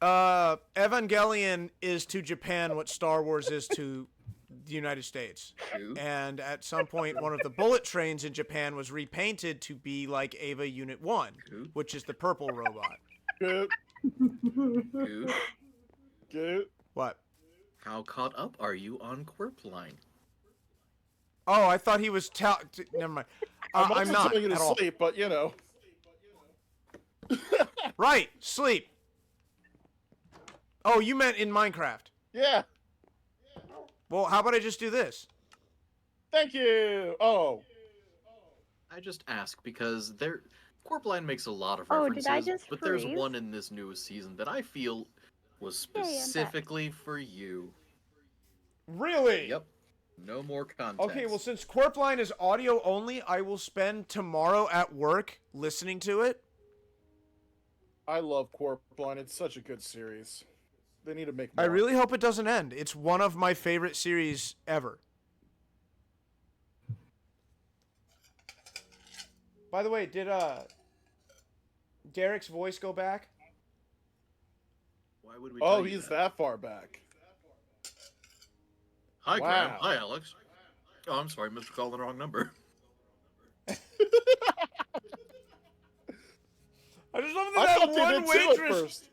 Evangelion is to Japan what Star Wars is to the United States. Good. And at some point, one of the bullet trains in Japan was repainted to be like Ava Unit 1, Good. which is the purple robot. Good. Good. Good. What? How caught up are you on Quirpline? Oh, I thought he was never mind. I'm I'm also not telling you to at all. sleep, but you know. Right, sleep. Oh, you meant in Minecraft. Yeah. Well, how about I just do this? Thank you. Oh. I just ask because Quirpline makes a lot of Oh, references, did I just but there's freeze? one in this newest season that I feel was Yay, I'm back. specifically for you. Really? Yep. No more context. Okay, well, since Quirpline is audio only, I will spend tomorrow at work listening to it. I love Warp line. It's such a good series. They need to make more. I really hope it doesn't end. It's one of my favorite series ever. By the way, did Derek's voice go back? Why would we Oh, tell you he's that far back. Hi, Graham. Wow. Hi, Alex. Oh, I'm sorry, Mr. Calling the wrong number. I just love I that thought they one did too at waitress. first.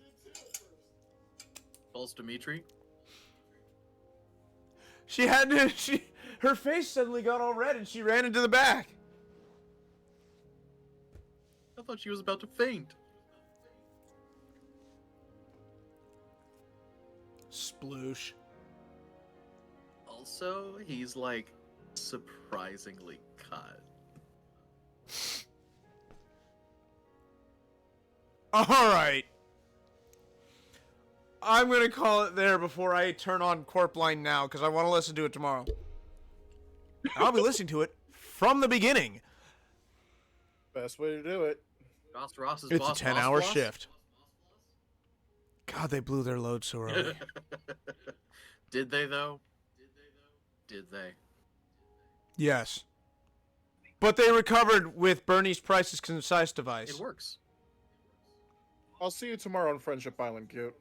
False Dimitri. She had to. Her face suddenly got all red, and she ran into the back. I thought she was about to faint. Sploosh. Also, he's like surprisingly cut. All right. I'm gonna call it there before I turn on Corpline now because I want to listen to it tomorrow. I'll be listening to it from the beginning. Best way to do it. Ross's It's boss, a 10-hour shift. God, they blew their load so early. Did they though? Did they? Yes. But they recovered with Bernie's Price's concise device. It works. I'll see you tomorrow on Friendship Island, cute.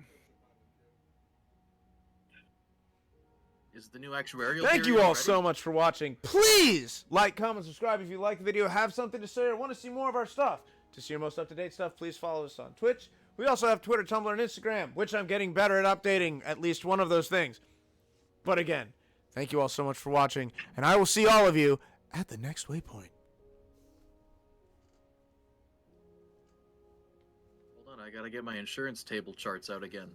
Is the new actuarial Thank period you all ready? so much for watching. Please like, comment, subscribe if you like the video, have something to say, or want to see more of our stuff. To see your most up-to-date stuff, please follow us on Twitch. We also have Twitter, Tumblr, and Instagram, which I'm getting better at updating at least one of those things. But again, thank you all so much for watching, and I will see all of you at the next waypoint. Hold on, I gotta get my insurance table charts out again.